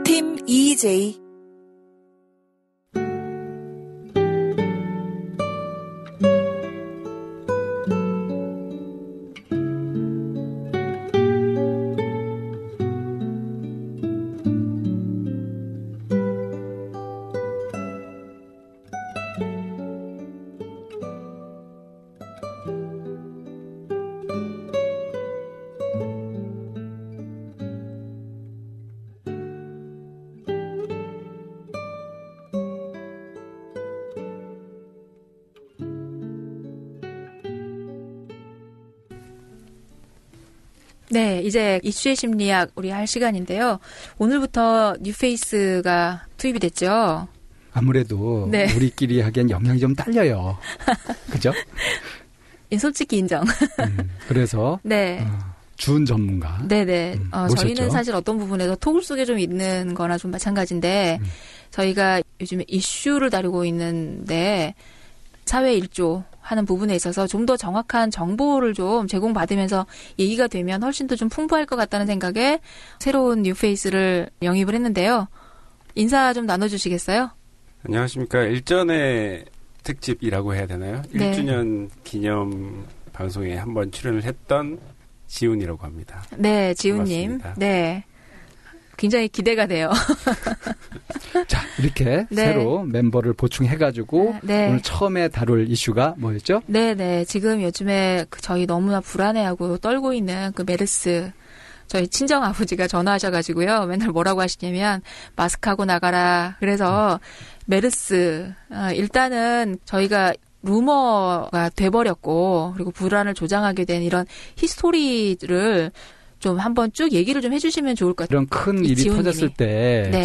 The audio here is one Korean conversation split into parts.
팀 EJ 네, 이제 이슈의 심리학 우리 할 시간인데요. 오늘부터 뉴페이스가 투입이 됐죠. 아무래도 네. 우리끼리 하기엔 영향이 좀 딸려요. 그죠? 솔직히 인정. 그래서 네. 준 전문가. 네네. 저희는 사실 어떤 부분에서 토굴 속에 좀 있는 거나 좀 마찬가지인데 저희가 요즘에 이슈를 다루고 있는데 사회 일조 하는 부분에 있어서 좀 더 정확한 정보를 좀 제공받으면서 얘기가 되면 훨씬 더 좀 풍부할 것 같다는 생각에 새로운 뉴페이스를 영입을 했는데요. 인사 좀 나눠주시겠어요? 안녕하십니까. 일전의 특집이라고 해야 되나요? 네. 1주년 기념 방송에 한번 출연을 했던 지훈이라고 합니다. 네, 지훈님. 네. 굉장히 기대가 돼요. 자, 이렇게 네. 새로 멤버를 보충해가지고 네. 오늘 처음에 다룰 이슈가 뭐였죠? 네네. 지금 요즘에 저희 너무나 불안해하고 떨고 있는 그 메르스. 저희 친정아버지가 전화하셔가지고요. 맨날 뭐라고 하시냐면 마스크하고 나가라. 그래서 메르스. 일단은 저희가 루머가 돼버렸고 그리고 불안을 조장하게 된 이런 히스토리를 좀 한번 쭉 얘기를 좀 해주시면 좋을 것 같아요. 이런 큰 일이 지훈님이. 터졌을 때 네.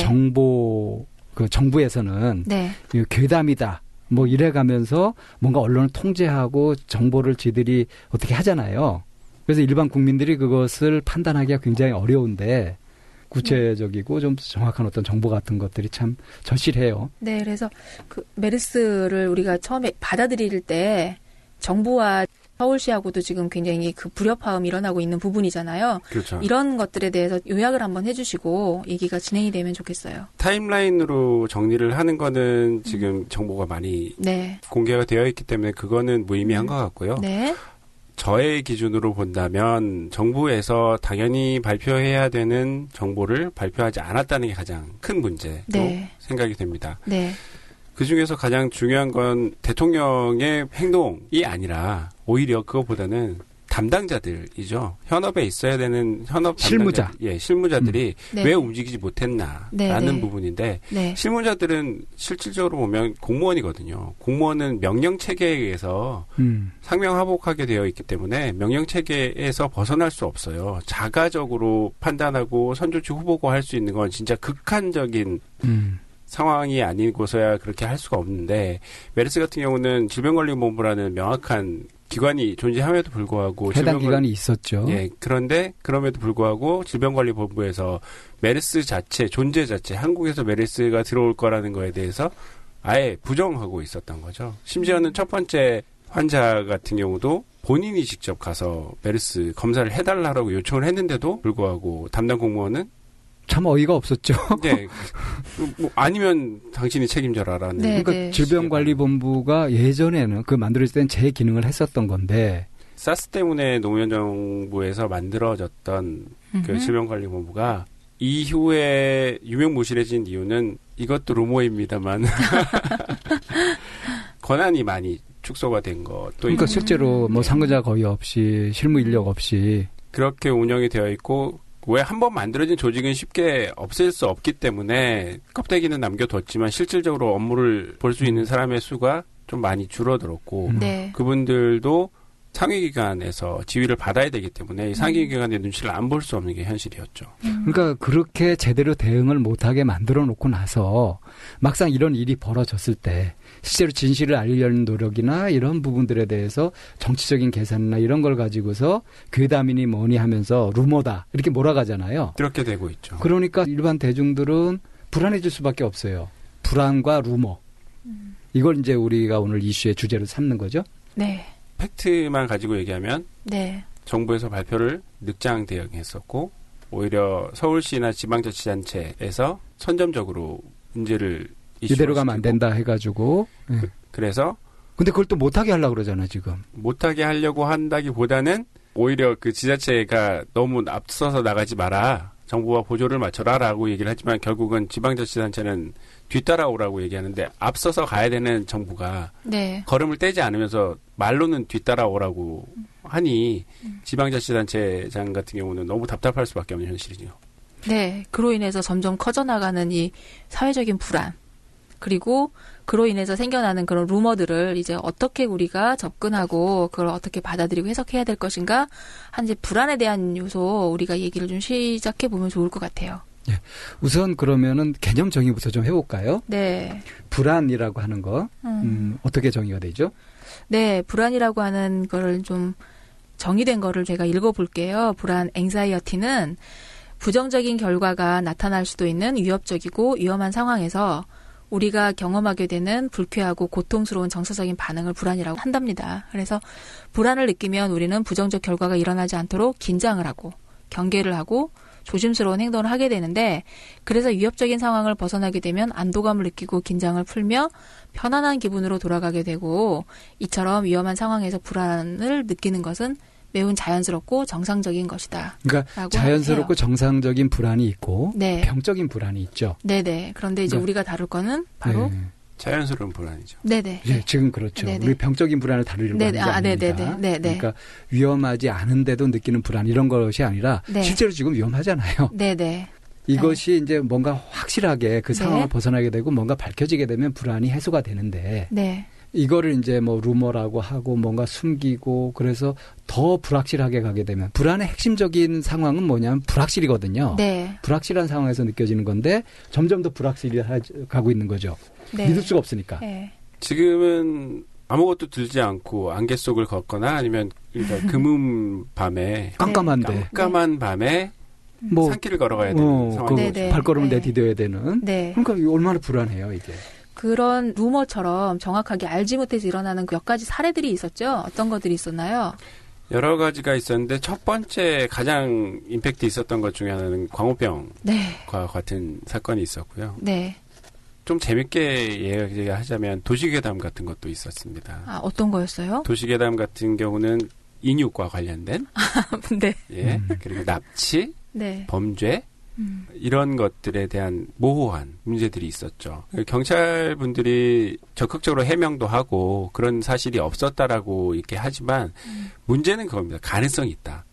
정부에서는 네. 괴담이다. 뭐 이래가면서 뭔가 언론을 통제하고 정보를 지들이 어떻게 하잖아요. 그래서 일반 국민들이 그것을 판단하기가 굉장히 어려운데 구체적이고 좀 정확한 어떤 정보 같은 것들이 참 절실해요. 네, 그래서 그 메르스를 우리가 처음에 받아들일 때 정부와 서울시하고도 지금 굉장히 그 불협화음이 일어나고 있는 부분이잖아요. 그렇죠. 이런 것들에 대해서 요약을 한번 해주시고 얘기가 진행이 되면 좋겠어요. 타임라인으로 정리를 하는 거는 지금 정보가 많이 네. 공개가 되어 있기 때문에 그거는 무의미한 것 같고요. 네. 저의 기준으로 본다면 정부에서 당연히 발표해야 되는 정보를 발표하지 않았다는 게 가장 큰 문제로 네. 생각이 됩니다. 네. 그중에서 가장 중요한 건 대통령의 행동이 아니라 오히려 그것보다는 담당자들이죠. 현업에 있어야 되는 현업 실무자. 실무자들이 네. 왜 움직이지 못했나라는 네. 부분인데 네. 실무자들은 실질적으로 보면 공무원이거든요. 공무원은 명령 체계에 의해서 상명하복하게 되어 있기 때문에 명령 체계에서 벗어날 수 없어요. 자가적으로 판단하고 선조치 후보고 할 수 있는 건 진짜 극한적인 상황이 아니고서야 그렇게 할 수가 없는데 메르스 같은 경우는 질병관리본부라는 명확한 기관이 존재함에도 불구하고 해당 기관이 있었죠. 예, 그런데 그럼에도 불구하고 질병관리본부에서 메르스 자체 존재 자체 한국에서 메르스가 들어올 거라는 거에 대해서 아예 부정하고 있었던 거죠. 심지어는 첫 번째 환자 같은 경우도 본인이 직접 가서 메르스 검사를 해달라고 요청을 했는데도 불구하고 담당 공무원은 참 어이가 없었죠. 네. 뭐 아니면 당신이 책임져라라는. 네, 그러니까 네. 질병관리본부가 예전에는 그 만들어질 때는 제 기능을 했었던 건데 사스 때문에 노무현 정부에서 만들어졌던 그 질병관리본부가 이후에 유명무실해진 이유는 이것도 루머입니다만 권한이 많이 축소가 된 것. 또 그러니까 실제로 뭐 상근자 거의 없이 실무 인력 없이 그렇게 운영이 되어 있고 왜 한 번 만들어진 조직은 쉽게 없앨 수 없기 때문에 껍데기는 남겨뒀지만 실질적으로 업무를 볼 수 있는 사람의 수가 좀 많이 줄어들었고 네. 그분들도 상위기관에서 지휘를 받아야 되기 때문에 이 상위기관의 눈치를 안 볼 수 없는 게 현실이었죠. 그러니까 그렇게 제대로 대응을 못하게 만들어 놓고 나서 막상 이런 일이 벌어졌을 때 실제로 진실을 알리려는 노력이나 이런 부분들에 대해서 정치적인 계산이나 이런 걸 가지고서 괴담이니 뭐니 하면서 루머다 이렇게 몰아가잖아요. 그렇게 되고 있죠. 그러니까 일반 대중들은 불안해질 수밖에 없어요. 불안과 루머. 이걸 이제 우리가 오늘 이슈의 주제로 삼는 거죠. 네. 팩트만 가지고 얘기하면 네. 정부에서 발표를 늑장 대응했었고 오히려 서울시나 지방자치단체에서 선점적으로 문제를 이대로 가면 안 된다 해가지고. 네. 그래서 근데 그걸 또 못하게 하려고 그러잖아 지금. 못하게 하려고 한다기보다는 오히려 그 지자체가 너무 앞서서 나가지 마라. 정부와 보조를 맞춰라라고 얘기를 하지만 결국은 지방자치단체는 뒤따라오라고 얘기하는데 앞서서 가야 되는 정부가 네. 걸음을 떼지 않으면서 말로는 뒤따라오라고 하니 지방자치단체장 같은 경우는 너무 답답할 수밖에 없는 현실이죠. 네. 그로 인해서 점점 커져나가는 이 사회적인 불안. 그리고 그로 인해서 생겨나는 그런 루머들을 이제 어떻게 우리가 접근하고 그걸 어떻게 받아들이고 해석해야 될 것인가 한 이제 불안에 대한 요소 우리가 얘기를 좀 시작해 보면 좋을 것 같아요. 예. 우선 그러면은 개념 정의부터 좀 해볼까요? 네. 불안이라고 하는 거 어떻게 정의가 되죠? 네, 불안이라고 하는 거를 좀 정의된 거를 제가 읽어볼게요. 불안, 앵사이어티는 부정적인 결과가 나타날 수도 있는 위협적이고 위험한 상황에서 우리가 경험하게 되는 불쾌하고 고통스러운 정서적인 반응을 불안이라고 한답니다. 그래서 불안을 느끼면 우리는 부정적 결과가 일어나지 않도록 긴장을 하고 경계를 하고 조심스러운 행동을 하게 되는데 그래서 위협적인 상황을 벗어나게 되면 안도감을 느끼고 긴장을 풀며 편안한 기분으로 돌아가게 되고 이처럼 위험한 상황에서 불안을 느끼는 것은 매우 자연스럽고 정상적인 것이다. 그러니까 자연스럽고 해요. 정상적인 불안이 있고 네. 병적인 불안이 있죠. 네네. 그런데 이제 우리가 다룰 거는 바로 네. 자연스러운 불안이죠. 네네. 네, 지금 그렇죠. 네네. 우리 병적인 불안을 다루려고 하는 게 아닙니다. 네네. 그러니까 위험하지 않은데도 느끼는 불안 이런 것이 아니라 네. 실제로 지금 위험하잖아요. 네네. 이것이 이제 뭔가 확실하게 그 상황을 네. 벗어나게 되고 뭔가 밝혀지게 되면 불안이 해소가 되는데 네. 이거를 이제 뭐 루머라고 하고 뭔가 숨기고 그래서 더 불확실하게 가게 되면 불안의 핵심적인 상황은 뭐냐면 불확실이거든요. 네. 불확실한 상황에서 느껴지는 건데 점점 더 불확실히 가고 있는 거죠. 네. 믿을 수가 없으니까. 네. 지금은 아무것도 들지 않고 안개 속을 걷거나 아니면 그러니까 금은 밤에 깜깜한데 깜깜한 밤에 뭐 산길을 걸어가야 되는 상황이죠. 네네. 발걸음을 네. 내디뎌야 되는. 네. 그러니까 이거 얼마나 불안해요 이게. 그런 루머처럼 정확하게 알지 못해서 일어나는 몇 가지 사례들이 있었죠. 어떤 것들이 있었나요? 여러 가지가 있었는데 첫 번째 가장 임팩트 있었던 것 중에 하나는 광우병과 네. 같은 사건이 있었고요. 네. 좀 재밌게 얘기하자면 도시괴담 같은 것도 있었습니다. 아, 어떤 거였어요? 도시괴담 같은 경우는 인육과 관련된 네. 예, 그리고 납치, 네. 범죄 이런 것들에 대한 모호한 문제들이 있었죠. 경찰분들이 적극적으로 해명도 하고 그런 사실이 없었다라고 이렇게 하지만 문제는 그겁니다. 가능성이 있다.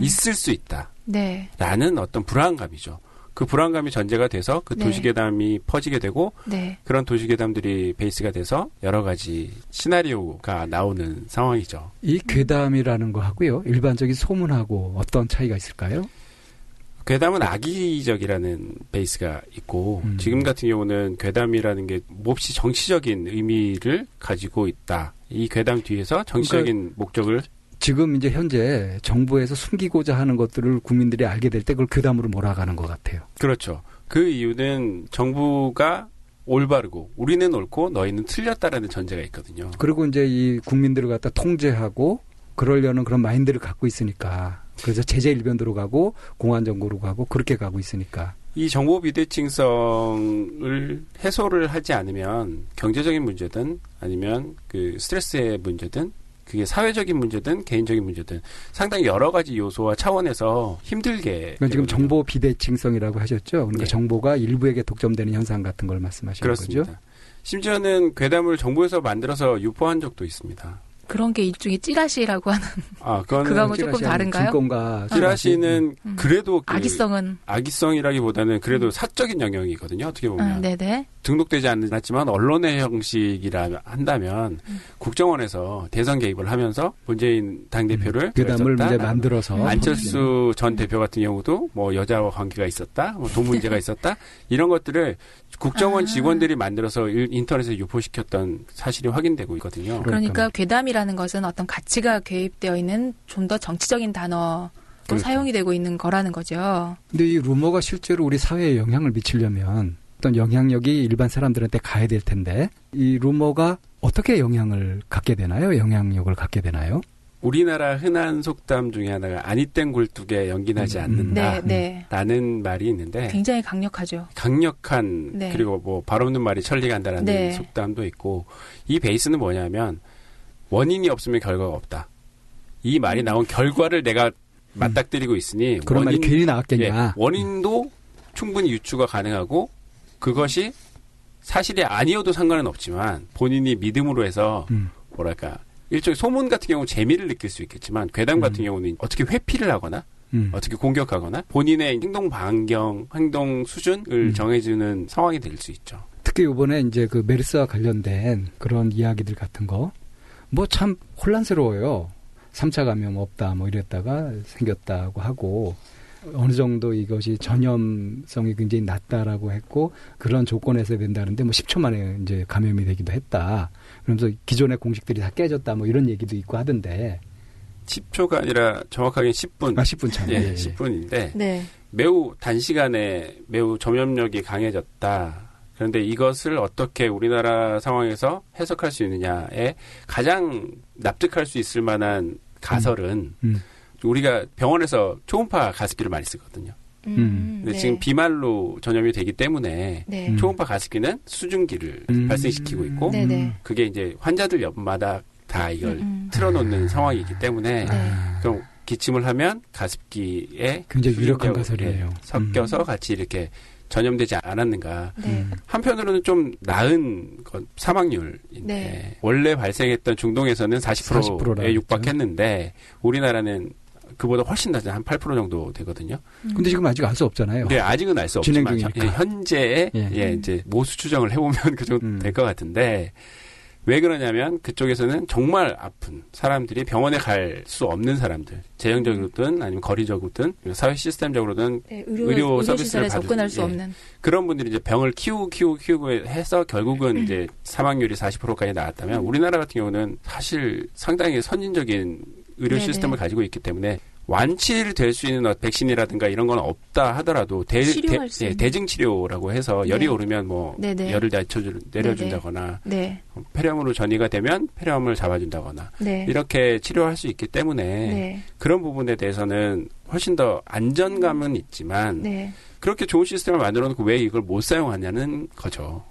있을 수 있다. 네. 라는 어떤 불안감이죠. 그 불안감이 전제가 돼서 그 네. 도시괴담이 퍼지게 되고 네. 그런 도시괴담들이 베이스가 돼서 여러 가지 시나리오가 나오는 상황이죠. 이 괴담이라는 거 하고요. 일반적인 소문하고 어떤 차이가 있을까요? 괴담은 악의적이라는 베이스가 있고 지금 같은 경우는 괴담이라는 게 몹시 정치적인 의미를 가지고 있다. 이 괴담 뒤에서 정치적인 목적을 지금 이제 현재 정부에서 숨기고자 하는 것들을 국민들이 알게 될 때 그걸 괴담으로 몰아가는 것 같아요. 그렇죠. 그 이유는 정부가 올바르고 우리는 옳고 너희는 틀렸다라는 전제가 있거든요. 그리고 이제 이 국민들을 갖다 통제하고 그러려는 그런 마인드를 갖고 있으니까 그래서 제재 일변도로 가고 공안 정보로 가고 그렇게 가고 있으니까 이 정보 비대칭성을 해소를 하지 않으면 경제적인 문제든 아니면 그 스트레스의 문제든 그게 사회적인 문제든 개인적인 문제든 상당히 여러 가지 요소와 차원에서 힘들게 그러니까 지금 정보 비대칭성이라고 하셨죠. 그러니까 네. 정보가 일부에게 독점되는 현상 같은 걸 말씀하시는 그렇습니다. 거죠. 심지어는 괴담을 정부에서 만들어서 유포한 적도 있습니다. 그런 게 일종의 찌라시라고 하는 아, 그거는 그거하고 조금 찌라시하는 다른가요? 증권가 찌라시는 그래도 그 악의성은 악의성이라기보다는 그래도 사적인 영역이거든요. 어떻게 보면 네네. 등록되지 않았지만 언론의 형식이라 한다면 국정원에서 대선 개입을 하면서 문재인 당 대표를 괴담을 이제 만들어서 안철수 전 대표 같은 경우도 뭐 여자와 관계가 있었다, 뭐 돈 문제가 있었다 이런 것들을 국정원 직원들이 만들어서 인터넷에 유포시켰던 사실이 확인되고 있거든요. 그러니까 괴담이라는 것은 어떤 가치가 개입되어 있는 좀 더 정치적인 단어로 그렇죠. 사용이 되고 있는 거라는 거죠. 근데 이 루머가 실제로 우리 사회에 영향을 미치려면 어떤 영향력이 일반 사람들한테 가야 될 텐데 이 루머가 어떻게 영향을 갖게 되나요? 영향력을 갖게 되나요? 우리나라 흔한 속담 중에 하나가 아니땐 굴뚝에 연기 나지 않는다. 네. 라는 말이 있는데 굉장히 강력하죠. 강력한 네. 그리고 뭐 발 없는 말이 천리 간다라는 네. 속담도 있고 이 베이스는 뭐냐면 원인이 없으면 결과가 없다. 이 말이 나온 결과를 내가 맞닥뜨리고 있으니 그런 말이 괜히 나왔겠냐. 예, 원인도 충분히 유추가 가능하고 그것이 사실이 아니어도 상관은 없지만 본인이 믿음으로 해서 뭐랄까 일종의 소문 같은 경우는 재미를 느낄 수 있겠지만 괴담 같은 경우는 어떻게 회피를 하거나 어떻게 공격하거나 본인의 행동 반경, 행동 수준을 정해주는 상황이 될 수 있죠. 특히 이번에 이제 그 메르스와 관련된 그런 이야기들 같은 거 뭐 참 혼란스러워요. 3차 감염 없다 뭐 이랬다가 생겼다고 하고 어느 정도 이것이 전염성이 굉장히 낮다라고 했고 그런 조건에서 된다는데 뭐 10초 만에 이제 감염이 되기도 했다. 그러면서 기존의 공식들이 다 깨졌다 뭐 이런 얘기도 있고 하던데 10초가 아니라 정확하게 10분. 10분 참. 예, 10분인데 네. 매우 단시간에 매우 전염력이 강해졌다. 그런데 이것을 어떻게 우리나라 상황에서 해석할 수 있느냐에 가장 납득할 수 있을 만한 가설은 우리가 병원에서 초음파 가습기를 많이 쓰거든요. 근데 네. 지금 비말로 전염이 되기 때문에 네. 초음파 가습기는 수증기를 발생시키고 있고 네네. 그게 이제 환자들 옆마다 다 이걸 틀어놓는 상황이기 때문에 네. 그럼 기침을 하면 가습기에 굉장히 유력한 수증기하고 가설이에요. 섞여서 같이 이렇게 전염되지 않았는가. 네. 한편으로는 좀 나은 사망률인데 네. 원래 발생했던 중동에서는 40%에 육박했는데 우리나라는 그보다 훨씬 낮은 한 8% 정도 되거든요. 근데 지금 아직 알 수 없잖아요. 네, 아직은 알 수 진행 없지만 중이니까. 현재의 이제 모수 추정을 해보면 그 정도 될 것 같은데 왜 그러냐면 그쪽에서는 정말 아픈 사람들이 병원에 갈 수 없는 사람들, 재정적으로든 아니면 거리적으로든 사회 시스템적으로든 네, 의료 서비스를 시설에 접근할 수 없는 그런 분들이 이제 병을 키우고 해서 결국은 이제 사망률이 40%까지 나왔다면 우리나라 같은 경우는 사실 상당히 선진적인 의료 네네. 시스템을 가지고 있기 때문에 완치될 수 있는 백신이라든가 이런 건 없다 하더라도 대증 치료라고 해서 열이 네. 오르면 뭐 네네. 열을 내려준다거나 네. 폐렴으로 전이가 되면 폐렴을 잡아준다거나 네. 이렇게 치료할 수 있기 때문에 네. 그런 부분에 대해서는 훨씬 더 안전감은 있지만 네. 그렇게 좋은 시스템을 만들어 놓고 왜 이걸 못 사용하냐는 거죠.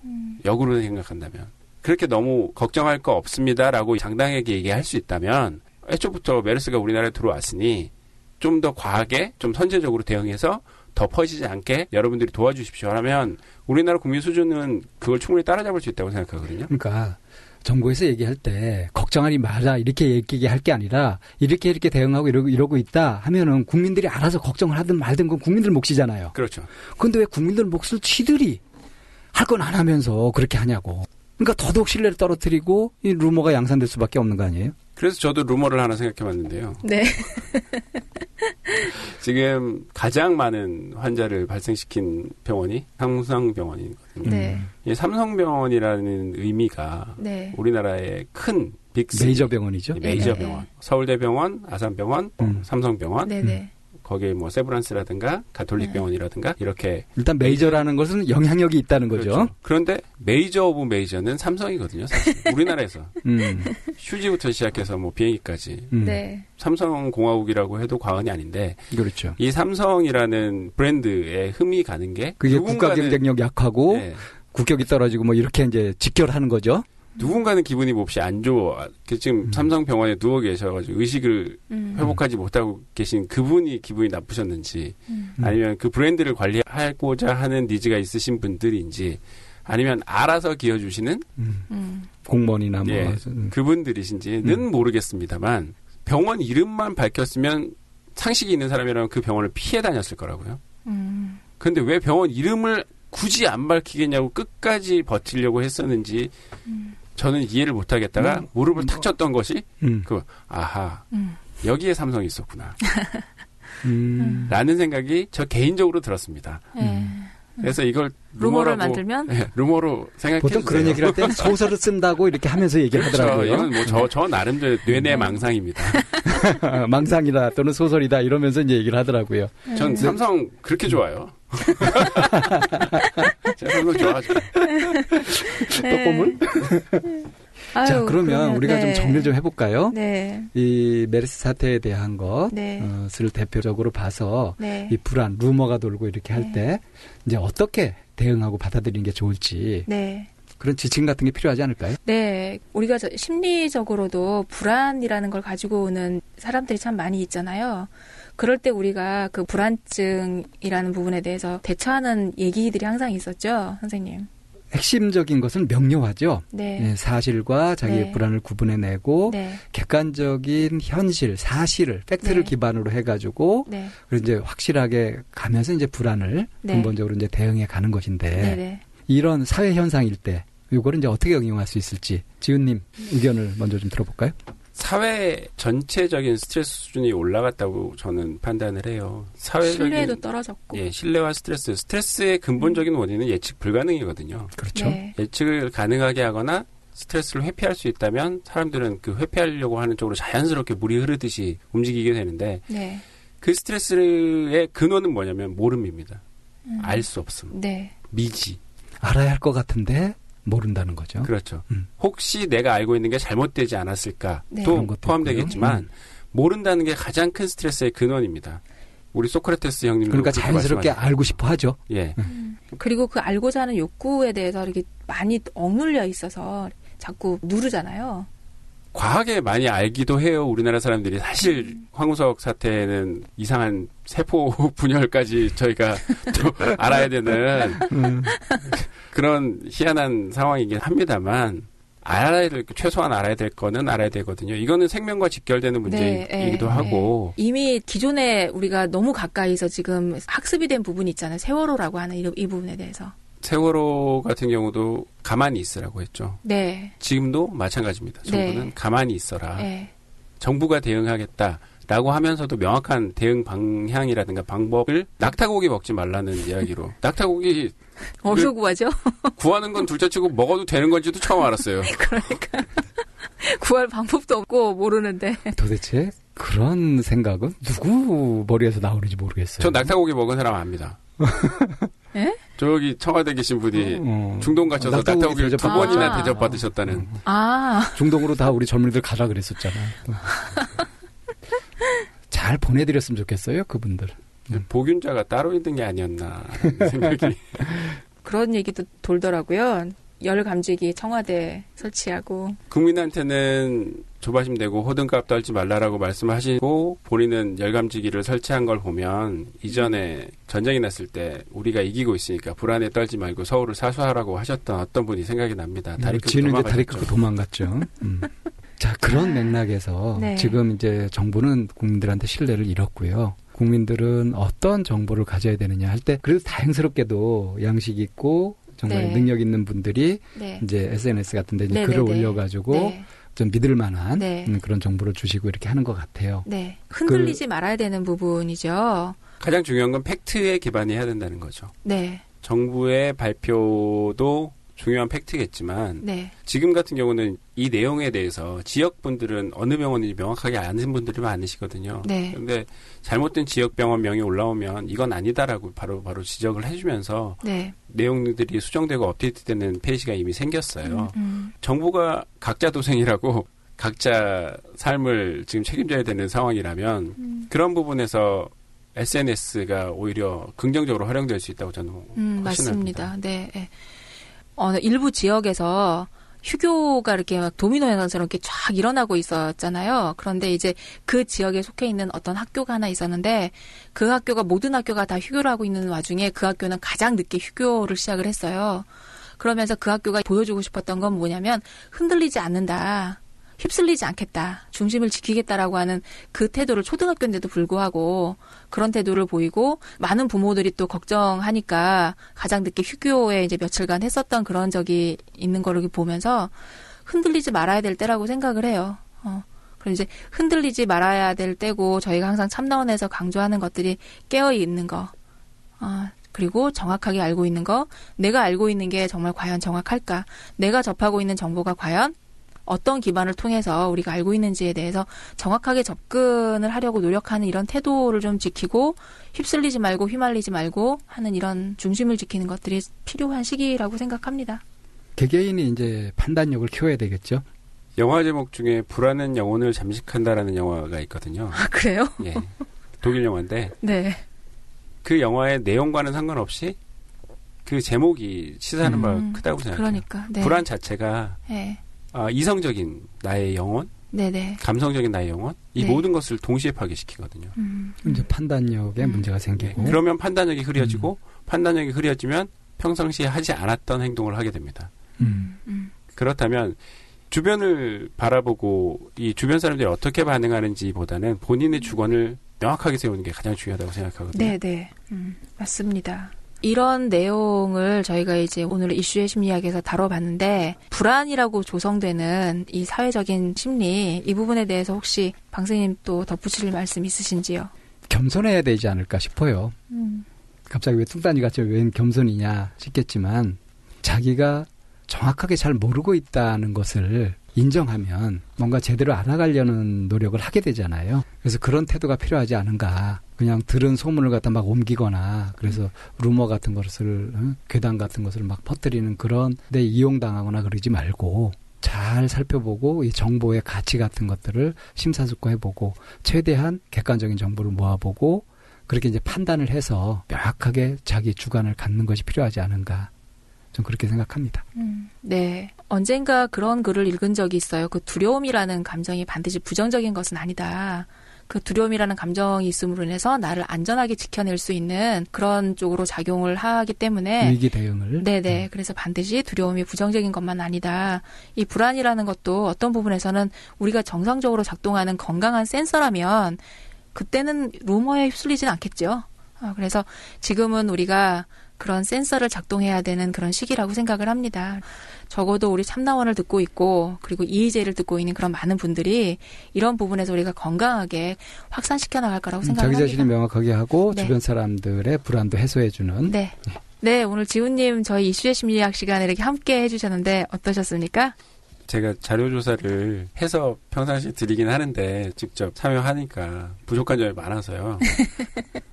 역으로 생각한다면. 그렇게 너무 걱정할 거 없습니다라고 당당하게 얘기할 수 있다면 애초부터 메르스가 우리나라에 들어왔으니 좀 더 과하게 좀 선제적으로 대응해서 더 퍼지지 않게 여러분들이 도와주십시오 하면 우리나라 국민 수준은 그걸 충분히 따라잡을 수 있다고 생각하거든요. 그러니까 정부에서 얘기할 때 걱정하지 마라 이렇게 얘기할 게 아니라 이렇게 대응하고 이러고 있다 하면은 국민들이 알아서 걱정을 하든 말든 건 국민들 몫이잖아요. 그렇죠. 그런데 왜 국민들 몫을 지들이 할 건 안 하면서 그렇게 하냐고. 그러니까 더더욱 신뢰를 떨어뜨리고 이 루머가 양산될 수밖에 없는 거 아니에요? 그래서 저도 루머를 하나 생각해봤는데요. 네. 지금 가장 많은 환자를 발생시킨 병원이 삼성병원이거든요. 네. 이 삼성병원이라는 의미가 네. 우리나라의 큰 빅3 메이저 병원이죠. 메이저 네. 병원. 서울대병원, 아산병원, 삼성병원. 네네. 거기에 뭐 세브란스라든가 가톨릭 병원이라든가 이렇게 일단 메이저라는 것은 영향력이 있다는 거죠. 그렇죠. 그런데 메이저 오브 메이저는 삼성이거든요. 사실 우리나라에서 휴지부터 시작해서 뭐 비행기까지 네. 삼성공화국이라고 해도 과언이 아닌데 그렇죠. 이 삼성이라는 브랜드에 흠이 가는 게 그게 국가 경쟁력 약하고 네, 국격이 떨어지고 뭐 이렇게 이제 직결하는 거죠. 누군가는 기분이 몹시 안 좋아. 지금 삼성병원에 누워 계셔가지고 의식을 회복하지 못하고 계신 그분이 기분이 나쁘셨는지 아니면 그 브랜드를 관리하고자 하는 니즈가 있으신 분들인지 아니면 알아서 기어주시는 공무원이나 뭐 예, 그분들이신지는 모르겠습니다만 병원 이름만 밝혔으면 상식이 있는 사람이라면 그 병원을 피해 다녔을 거라고요. 그런데 왜 병원 이름을 굳이 안 밝히겠냐고 끝까지 버티려고 했었는지 저는 이해를 못하겠다가 무릎을 탁 쳤던 것이 여기에 삼성이 있었구나 라는 생각이 저 개인적으로 들었습니다. 그래서 이걸 루머를 만들면 루머로 생각해 보통 주세요. 그런 얘기를 할 때는 소설을 쓴다고 이렇게 하면서 얘기를 그렇죠. 하더라고요. 이건 뭐 저 나름대로 뇌내 망상입니다. 망상이다 또는 소설이다 이러면서 이제 얘기를 하더라고요. 전 삼성 그렇게 좋아요. 제가 삼성 좋아하죠. 떡고물? 아유, 자, 그러면 우리가 네. 좀 정리를 좀 해볼까요? 네. 이 메르스 사태에 대한 것을 네. 대표적으로 봐서 네. 이 불안, 루머가 돌고 이렇게 할 네. 때 이제 어떻게 대응하고 받아들이는 게 좋을지 네. 그런 지침 같은 게 필요하지 않을까요? 네. 우리가 심리적으로도 불안이라는 걸 가지고 오는 사람들이 참 많이 있잖아요. 그럴 때 우리가 그 불안증이라는 부분에 대해서 대처하는 얘기들이 항상 있었죠, 선생님. 핵심적인 것은 명료하죠. 네. 네, 사실과 자기의 네. 불안을 구분해내고 네. 객관적인 현실, 사실을 팩트를 네. 기반으로 해가지고 네. 그리고 이제 확실하게 가면서 이제 불안을 네. 근본적으로 이제 대응해 가는 것인데 네. 네. 이런 사회 현상일 때 이거를 이제 어떻게 응용할 수 있을지 지훈님 의견을 먼저 좀 들어볼까요? 사회 전체적인 스트레스 수준이 올라갔다고 저는 판단을 해요. 신뢰도 떨어졌고. 예, 신뢰와 스트레스의 근본적인 원인은 예측 불가능이거든요. 그렇죠. 네. 예측을 가능하게 하거나 스트레스를 회피할 수 있다면 사람들은 그 회피하려고 하는 쪽으로 자연스럽게 물이 흐르듯이 움직이게 되는데 네. 그 스트레스의 근원은 뭐냐면 모름입니다. 알 수 없음. 네. 미지. 알아야 할 것 같은데 모른다는 거죠. 그렇죠. 혹시 내가 알고 있는 게 잘못되지 않았을까도 네. 그런 것도 포함되겠지만 모른다는 게 가장 큰 스트레스의 근원입니다. 우리 소크라테스 형님도 그러니까 그렇게 자연스럽게 말씀하셨죠. 알고 싶어 하죠. 예. 그리고 그 알고자 하는 욕구에 대해서 이렇게 많이 억눌려 있어서 자꾸 누르잖아요. 과하게 많이 알기도 해요. 우리나라 사람들이. 사실 황우석 사태는 이상한 세포 분열까지 저희가 또 알아야 되는 그런 희한한 상황이긴 합니다만 최소한 알아야 될 거는 알아야 되거든요. 이거는 생명과 직결되는 문제이기도 하고. 이미 기존에 우리가 너무 가까이서 지금 학습이 된 부분이 있잖아요. 세월호라고 하는 이 부분에 대해서. 세월호 같은 경우도 가만히 있으라고 했죠. 네. 지금도 마찬가지입니다. 정부는 네. 가만히 있어라. 네. 정부가 대응하겠다라고 하면서도 명확한 대응 방향이라든가 방법을 낙타고기 먹지 말라는 이야기로. 낙타고기 어디서 구하죠? 구하는 건 둘째치고 먹어도 되는 건지도 처음 알았어요. 그러니까 구할 방법도 없고 모르는데. 도대체 그런 생각은 누구 머리에서 나오는지 모르겠어요. 전 낙타고기 먹은 사람 압니다. 예? 저기 청와대 계신 분이 중동 가셔서 낙타고기를 2번이나 대접받으셨다는. 중동으로 다 우리 젊은이들 가라 그랬었잖아. 잘 보내드렸으면 좋겠어요, 그분들. 보균자가 따로 있는 게 아니었나 생각이. 그런 얘기도 돌더라고요. 열 감지기 청와대 설치하고. 국민한테는 조바심 내고 호등값 떨지 말라라고 말씀하시고 본인은 열감지기를 설치한 걸 보면 이전에 전쟁이 났을 때 우리가 이기고 있으니까 불안에 떨지 말고 서울을 사수하라고 하셨던 어떤 분이 생각이 납니다. 다리 끄고 지는 이제 다리 도망가셨죠. 끄고 도망갔죠. 자, 그런 맥락에서 네. 지금 이제 정부는 국민들한테 신뢰를 잃었고요. 국민들은 어떤 정보를 가져야 되느냐 할 때 그래도 다행스럽게도 양식 있고 정말 네. 능력 있는 분들이 네. 이제 SNS 같은 데 이제 네, 글을 네, 네. 올려가지고 네. 좀 믿을 만한 네. 그런 정보를 주시고 이렇게 하는 것 같아요. 네. 흔들리지 말아야 되는 부분이죠. 가장 중요한 건 팩트에 기반해야 된다는 거죠. 네. 정부의 발표도 중요한 팩트겠지만 네. 지금 같은 경우는 이 내용에 대해서 지역분들은 어느 병원인지 명확하게 아는 분들이 많으시거든요. 네. 그런데 잘못된 지역병원명이 올라오면 이건 아니다라고 바로 지적을 해주면서 네. 내용들이 수정되고 업데이트되는 페이지가 이미 생겼어요. 정부가 각자 도생이라고 각자 삶을 지금 책임져야 되는 상황이라면 그런 부분에서 SNS가 오히려 긍정적으로 활용될 수 있다고 저는 맞습니다. 네. 네. 일부 지역에서 휴교가 이렇게 막 도미노 현상처럼 이렇게 쫙 일어나고 있었잖아요. 그런데 이제 그 지역에 속해 있는 어떤 학교가 하나 있었는데 그 학교가 모든 학교가 다 휴교를 하고 있는 와중에 그 학교는 가장 늦게 휴교를 시작을 했어요. 그러면서 그 학교가 보여주고 싶었던 건 뭐냐면 흔들리지 않는다. 휩쓸리지 않겠다. 중심을 지키겠다라고 하는 그 태도를 초등학교인데도 불구하고 그런 태도를 보이고 많은 부모들이 또 걱정하니까 가장 늦게 휴교에 이제 며칠간 했었던 그런 적이 있는 거를 보면서 흔들리지 말아야 될 때라고 생각을 해요. 그럼 이제 흔들리지 말아야 될 때고 저희가 항상 참나원에서 강조하는 것들이 깨어 있는 거. 그리고 정확하게 알고 있는 거. 내가 알고 있는 게 정말 과연 정확할까? 내가 접하고 있는 정보가 과연 어떤 기반을 통해서 우리가 알고 있는지에 대해서 정확하게 접근을 하려고 노력하는 이런 태도를 좀 지키고 휩쓸리지 말고 휘말리지 말고 하는 이런 중심을 지키는 것들이 필요한 시기라고 생각합니다. 개개인이 이제 판단력을 키워야 되겠죠. 영화 제목 중에 불안한 영혼을 잠식한다라는 영화가 있거든요. 아, 그래요? 예. 독일 영화인데. 네. 그 영화의 내용과는 상관없이 그 제목이 시사하는 바가 크다고 생각해요. 그러니까. 네. 불안 자체가 네. 이성적인 나의 영혼, 네네. 감성적인 나의 영혼, 이 네. 모든 것을 동시에 파괴시키거든요. 이제 판단력에 문제가 생기고. 그러면 판단력이 흐려지고 판단력이 흐려지면 평상시에 하지 않았던 행동을 하게 됩니다. 그렇다면 주변을 바라보고 이 주변 사람들이 어떻게 반응하는지보다는 본인의 주권을 명확하게 세우는 게 가장 중요하다고 생각하거든요. 네네. 맞습니다. 이런 내용을 저희가 이제 오늘 이슈의 심리학에서 다뤄봤는데 불안이라고 조성되는 이 사회적인 심리 이 부분에 대해서 혹시 방 선생님 또 덧붙일 말씀 있으신지요? 겸손해야 되지 않을까 싶어요. 갑자기 왜 뚱딴이같이 웬 겸손이냐 싶겠지만 자기가 정확하게 잘 모르고 있다는 것을 인정하면 뭔가 제대로 알아가려는 노력을 하게 되잖아요. 그래서 그런 태도가 필요하지 않은가. 그냥 들은 소문을 갖다 막 옮기거나 그래서 루머 같은 것을 괴담 같은 것을 막 퍼뜨리는 그런 데 이용당하거나 그러지 말고 잘 살펴보고 이 정보의 가치 같은 것들을 심사숙고해보고 최대한 객관적인 정보를 모아보고 그렇게 이제 판단을 해서 명확하게 자기 주관을 갖는 것이 필요하지 않은가. 좀 그렇게 생각합니다. 네. 언젠가 그런 글을 읽은 적이 있어요. 그 두려움이라는 감정이 반드시 부정적인 것은 아니다. 그 두려움이라는 감정이 있음으로 인해서 나를 안전하게 지켜낼 수 있는 그런 쪽으로 작용을 하기 때문에 위기 대응을. 네네. 그래서 반드시 두려움이 부정적인 것만 아니다. 이 불안이라는 것도 어떤 부분에서는 우리가 정상적으로 작동하는 건강한 센서라면 그때는 루머에 휩쓸리진 않겠죠. 그래서 지금은 우리가 그런 센서를 작동해야 되는 그런 시기라고 생각을 합니다. 적어도 우리 참나원을 듣고 있고 그리고 이의제를 듣고 있는 그런 많은 분들이 이런 부분에서 우리가 건강하게 확산시켜 나갈 거라고 생각합니다. 자기 자신이 명확하게 하고 네. 주변 사람들의 불안도 해소해주는. 네. 네, 오늘 지훈님 저희 이슈의 심리학 시간에 이렇게 함께 해주셨는데 어떠셨습니까? 제가 자료조사를 해서 평상시에 드리긴 하는데 직접 참여하니까 부족한 점이 많아서요.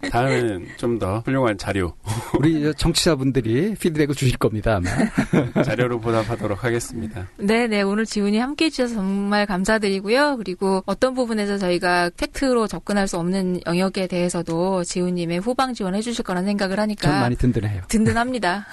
다음에는 좀 더 훌륭한 자료. 우리 청취자분들이 피드백을 주실 겁니다, 아마. 자료로 보답하도록 하겠습니다. 네네. 오늘 지훈이 함께 해주셔서 정말 감사드리고요. 그리고 어떤 부분에서 저희가 팩트로 접근할 수 없는 영역에 대해서도 지훈님의 후방 지원해 주실 거라는 생각을 하니까 전 많이 든든해요. 든든합니다.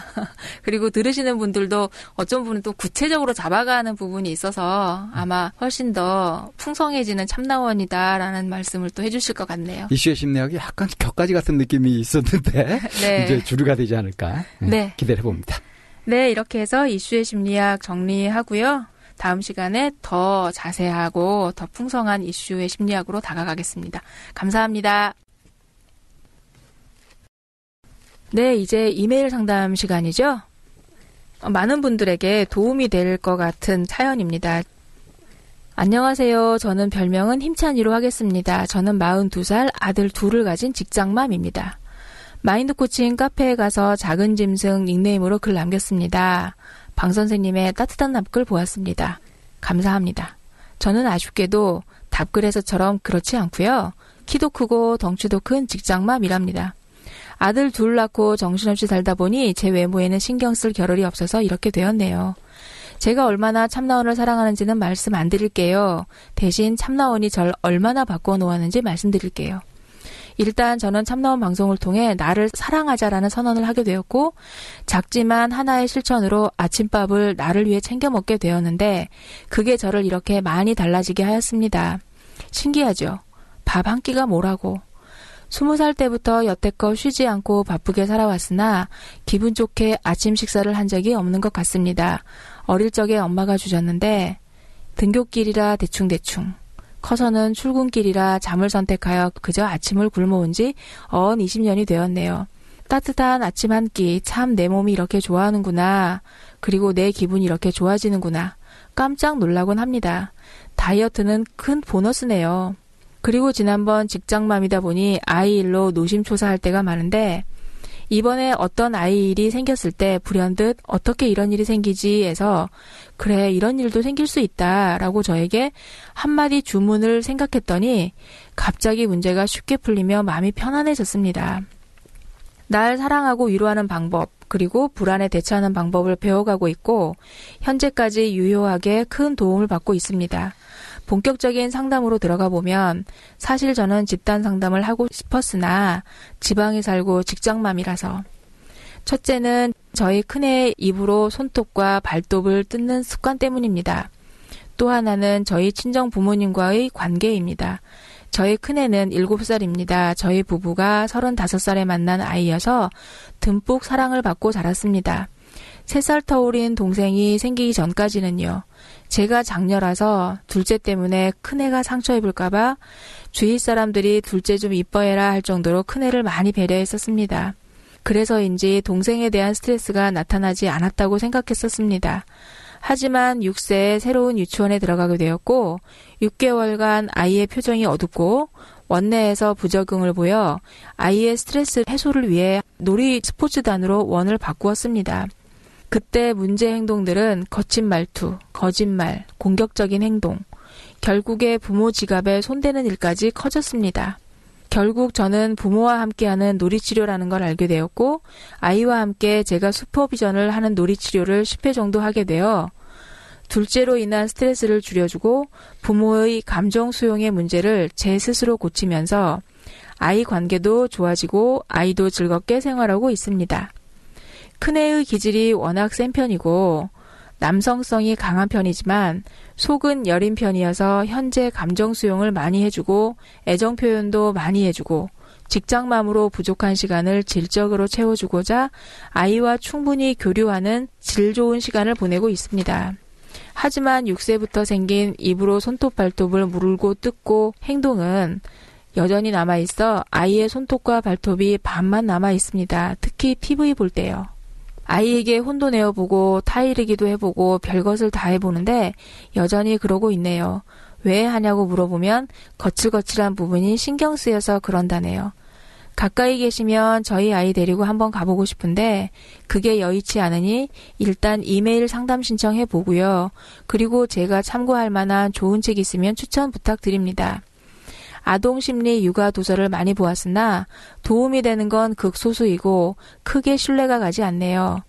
그리고 들으시는 분들도 어떤 부분은 또 구체적으로 잡아가는 부분이 있어서 아마 훨씬 더 풍성해지는 참나원이다라는 말씀을 또 해주실 것 같네요. 이슈의 심리학이 약간 격가지 같은 느낌이 있었는데 네. 이제 주류가 되지 않을까 네. 기대를 해봅니다. 네, 이렇게 해서 이슈의 심리학 정리하고요. 다음 시간에 더 자세하고 더 풍성한 이슈의 심리학으로 다가가겠습니다. 감사합니다. 네, 이제 이메일 상담 시간이죠. 많은 분들에게 도움이 될 것 같은 사연입니다. 안녕하세요. 저는 별명은 힘찬이로 하겠습니다. 저는 42살 아들 둘을 가진 직장맘입니다. 마인드 코칭 카페에 가서 작은 짐승 닉네임으로 글 남겼습니다. 방 선생님의 따뜻한 답글 보았습니다. 감사합니다. 저는 아쉽게도 답글에서처럼 그렇지 않고요. 키도 크고 덩치도 큰 직장맘이랍니다. 아들 둘 낳고 정신없이 살다 보니 제 외모에는 신경 쓸 겨를이 없어서 이렇게 되었네요. 제가 얼마나 참나원을 사랑하는지는 말씀 안 드릴게요. 대신 참나원이 절 얼마나 바꿔놓았는지 말씀드릴게요. 일단 저는 참나원 방송을 통해 나를 사랑하자라는 선언을 하게 되었고 작지만 하나의 실천으로 아침밥을 나를 위해 챙겨 먹게 되었는데 그게 저를 이렇게 많이 달라지게 하였습니다. 신기하죠? 밥 한 끼가 뭐라고. 20살 때부터 여태껏 쉬지 않고 바쁘게 살아왔으나 기분 좋게 아침 식사를 한 적이 없는 것 같습니다. 어릴 적에 엄마가 주셨는데 등굣길이라 대충대충 커서는 출근길이라 잠을 선택하여 그저 아침을 굶어온 지 언 20년이 되었네요. 따뜻한 아침 한 끼 참 내 몸이 이렇게 좋아하는구나. 그리고 내 기분이 이렇게 좋아지는구나. 깜짝 놀라곤 합니다. 다이어트는 큰 보너스네요. 그리고 지난번 직장맘이다 보니 아이 일로 노심초사할 때가 많은데 이번에 어떤 아이 일이 생겼을 때 불현듯 어떻게 이런 일이 생기지 해서 그래 이런 일도 생길 수 있다라고 저에게 한마디 주문을 생각했더니 갑자기 문제가 쉽게 풀리며 마음이 편안해졌습니다. 날 사랑하고 위로하는 방법 그리고 불안에 대처하는 방법을 배워가고 있고 현재까지 유효하게 큰 도움을 받고 있습니다. 본격적인 상담으로 들어가 보면 사실 저는 집단 상담을 하고 싶었으나 지방에 살고 직장맘이라서 첫째는 저희 큰애의 입으로 손톱과 발톱을 뜯는 습관 때문입니다. 또 하나는 저희 친정 부모님과의 관계입니다. 저희 큰애는 7살입니다. 저희 부부가 35살에 만난 아이여서 듬뿍 사랑을 받고 자랐습니다. 3살 터울인 동생이 생기기 전까지는요. 제가 장녀라서 둘째 때문에 큰애가 상처 입을까봐 주위 사람들이 둘째 좀 이뻐해라 할 정도로 큰애를 많이 배려했었습니다. 그래서인지 동생에 대한 스트레스가 나타나지 않았다고 생각했었습니다. 하지만 6세에 새로운 유치원에 들어가게 되었고 6개월간 아이의 표정이 어둡고 원내에서 부적응을 보여 아이의 스트레스 해소를 위해 놀이 스포츠단으로 원을 바꾸었습니다. 그때 문제 행동들은 거친 말투, 거짓말, 공격적인 행동, 결국에 부모 지갑에 손대는 일까지 커졌습니다. 결국 저는 부모와 함께하는 놀이치료라는 걸 알게 되었고 아이와 함께 제가 슈퍼비전을 하는 놀이치료를 10회 정도 하게 되어 둘째로 인한 스트레스를 줄여주고 부모의 감정 수용의 문제를 제 스스로 고치면서 아이 관계도 좋아지고 아이도 즐겁게 생활하고 있습니다. 큰애의 기질이 워낙 센 편이고 남성성이 강한 편이지만 속은 여린 편이어서 현재 감정 수용을 많이 해주고 애정 표현도 많이 해주고 직장맘으로 부족한 시간을 질적으로 채워주고자 아이와 충분히 교류하는 질 좋은 시간을 보내고 있습니다. 하지만 6세부터 생긴 입으로 손톱 발톱을 물고 뜯고 행동은 여전히 남아있어 아이의 손톱과 발톱이 반만 남아있습니다. 특히 TV 볼 때요. 아이에게 혼도 내어보고 타이르기도 해보고 별것을 다 해보는데 여전히 그러고 있네요. 왜 하냐고 물어보면 거칠거칠한 부분이 신경 쓰여서 그런다네요. 가까이 계시면 저희 아이 데리고 한번 가보고 싶은데 그게 여의치 않으니 일단 이메일 상담 신청해보고요. 그리고 제가 참고할 만한 좋은 책 있으면 추천 부탁드립니다. 아동심리 육아 도서를 많이 보았으나 도움이 되는 건 극소수이고 크게 신뢰가 가지 않네요.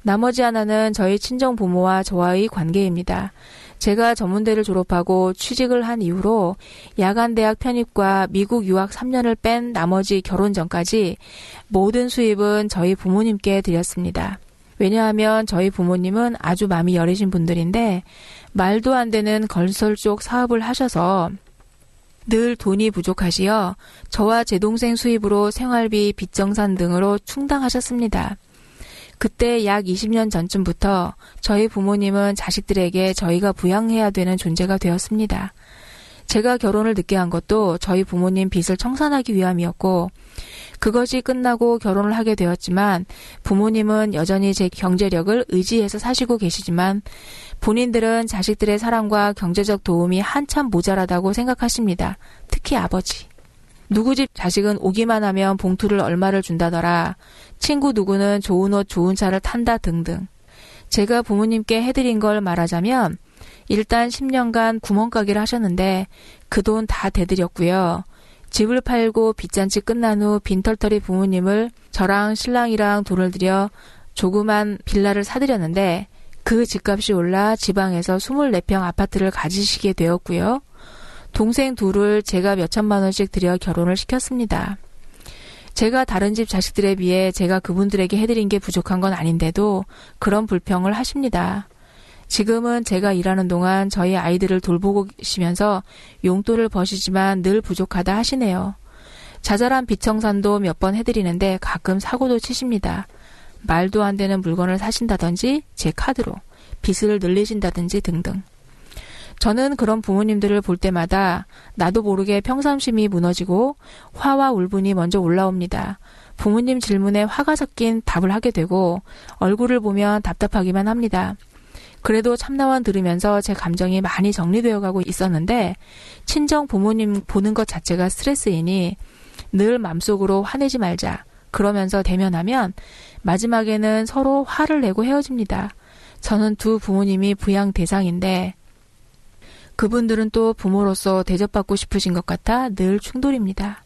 나머지 하나는 저희 친정 부모와 저와의 관계입니다. 제가 전문대를 졸업하고 취직을 한 이후로 야간대학 편입과 미국 유학 3년을 뺀 나머지 결혼 전까지 모든 수입은 저희 부모님께 드렸습니다. 왜냐하면 저희 부모님은 아주 마음이 여리신 분들인데 말도 안 되는 건설 쪽 사업을 하셔서 늘 돈이 부족하시어 저와 제 동생 수입으로 생활비, 빚정산 등으로 충당하셨습니다. 그때 약 20년 전쯤부터 저희 부모님은 자식들에게 저희가 부양해야 되는 존재가 되었습니다. 제가 결혼을 늦게 한 것도 저희 부모님 빚을 청산하기 위함이었고 그것이 끝나고 결혼을 하게 되었지만 부모님은 여전히 제 경제력을 의지해서 사시고 계시지만 본인들은 자식들의 사랑과 경제적 도움이 한참 모자라다고 생각하십니다. 특히 아버지. 누구 집 자식은 오기만 하면 봉투를 얼마를 준다더라. 친구 누구는 좋은 옷, 좋은 차를 탄다 등등. 제가 부모님께 해드린 걸 말하자면 일단 10년간 구멍가게를 하셨는데 그 돈 다 대드렸고요. 집을 팔고 빚잔치 끝난 후 빈털터리 부모님을 저랑 신랑이랑 돈을 들여 조그만 빌라를 사드렸는데 그 집값이 올라 지방에서 24평 아파트를 가지시게 되었고요. 동생 둘을 제가 몇천만 원씩 들여 결혼을 시켰습니다. 제가 다른 집 자식들에 비해 제가 그분들에게 해드린 게 부족한 건 아닌데도 그런 불평을 하십니다. 지금은 제가 일하는 동안 저희 아이들을 돌보고 계시면서 용돈을 버시지만 늘 부족하다 하시네요. 자잘한 빚청산도 몇 번 해드리는데 가끔 사고도 치십니다. 말도 안 되는 물건을 사신다든지 제 카드로 빚을 늘리신다든지 등등. 저는 그런 부모님들을 볼 때마다 나도 모르게 평상심이 무너지고 화와 울분이 먼저 올라옵니다. 부모님 질문에 화가 섞인 답을 하게 되고 얼굴을 보면 답답하기만 합니다. 그래도 참나원 들으면서 제 감정이 많이 정리되어 가고 있었는데 친정 부모님 보는 것 자체가 스트레스이니 늘 맘속으로 화내지 말자. 그러면서 대면하면 마지막에는 서로 화를 내고 헤어집니다. 저는 두 부모님이 부양 대상인데 그분들은 또 부모로서 대접받고 싶으신 것 같아 늘 충돌입니다.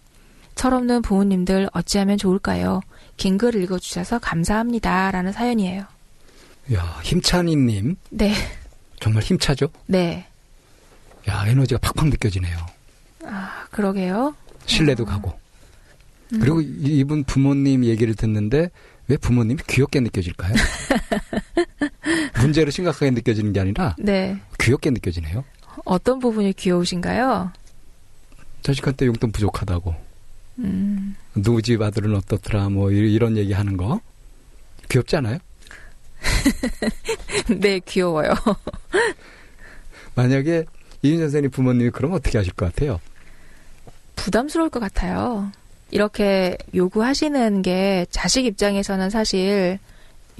철없는 부모님들 어찌하면 좋을까요? 긴 글 읽어주셔서 감사합니다라는 사연이에요. 야, 힘찬이님. 네. 정말 힘차죠? 네. 야, 에너지가 팍팍 느껴지네요. 아, 그러게요. 신뢰도 가고. 그리고 이분 부모님 얘기를 듣는데 왜 부모님이 귀엽게 느껴질까요? 문제로 심각하게 느껴지는 게 아니라 네. 귀엽게 느껴지네요. 어떤 부분이 귀여우신가요? 자식한테 용돈 부족하다고. 누구 집 아들은 어떻더라 뭐 이런 얘기하는 거. 귀엽지 않아요? 네, 귀여워요. 만약에 이윤 선생님 부모님이 그러면 어떻게 하실 것 같아요? 부담스러울 것 같아요. 이렇게 요구하시는 게 자식 입장에서는 사실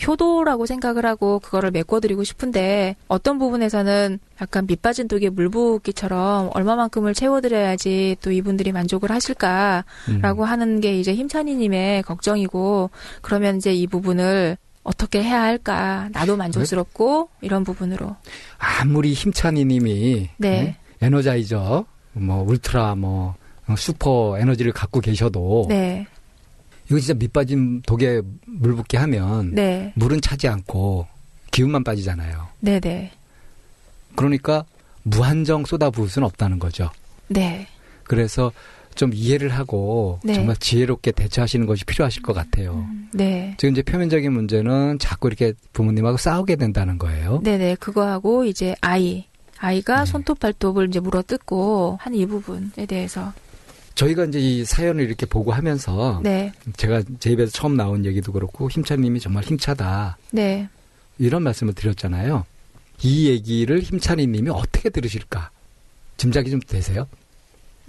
효도라고 생각을 하고 그거를 메꿔드리고 싶은데 어떤 부분에서는 약간 밑빠진 독에 물 붓기처럼 얼마만큼을 채워드려야지 또 이분들이 만족을 하실까라고 하는 게 이제 힘찬이님의 걱정이고 그러면 이제 이 부분을 어떻게 해야 할까 나도 만족스럽고 이런 부분으로 아무리 힘찬이님이 네. 에너자이저 뭐 울트라 뭐 슈퍼 에너지를 갖고 계셔도 네. 이거 진짜 밑빠진 독에 물 붓게 하면 네. 물은 차지 않고 기운만 빠지잖아요. 네네. 그러니까 무한정 쏟아부을 수는 없다는 거죠. 네. 그래서 좀 이해를 하고 네. 정말 지혜롭게 대처하시는 것이 필요하실 것 같아요. 네. 지금 이제 표면적인 문제는 자꾸 이렇게 부모님하고 싸우게 된다는 거예요. 네네. 그거하고 이제 아이가 손톱 발톱을 이제 물어뜯고 한 이 부분에 대해서 저희가 이제 이 사연을 이렇게 보고 하면서 네. 제가 제 입에서 처음 나온 얘기도 그렇고 힘찬님이 정말 힘차다. 네. 이런 말씀을 드렸잖아요. 이 얘기를 힘찬이님이 어떻게 들으실까? 짐작이 좀 되세요?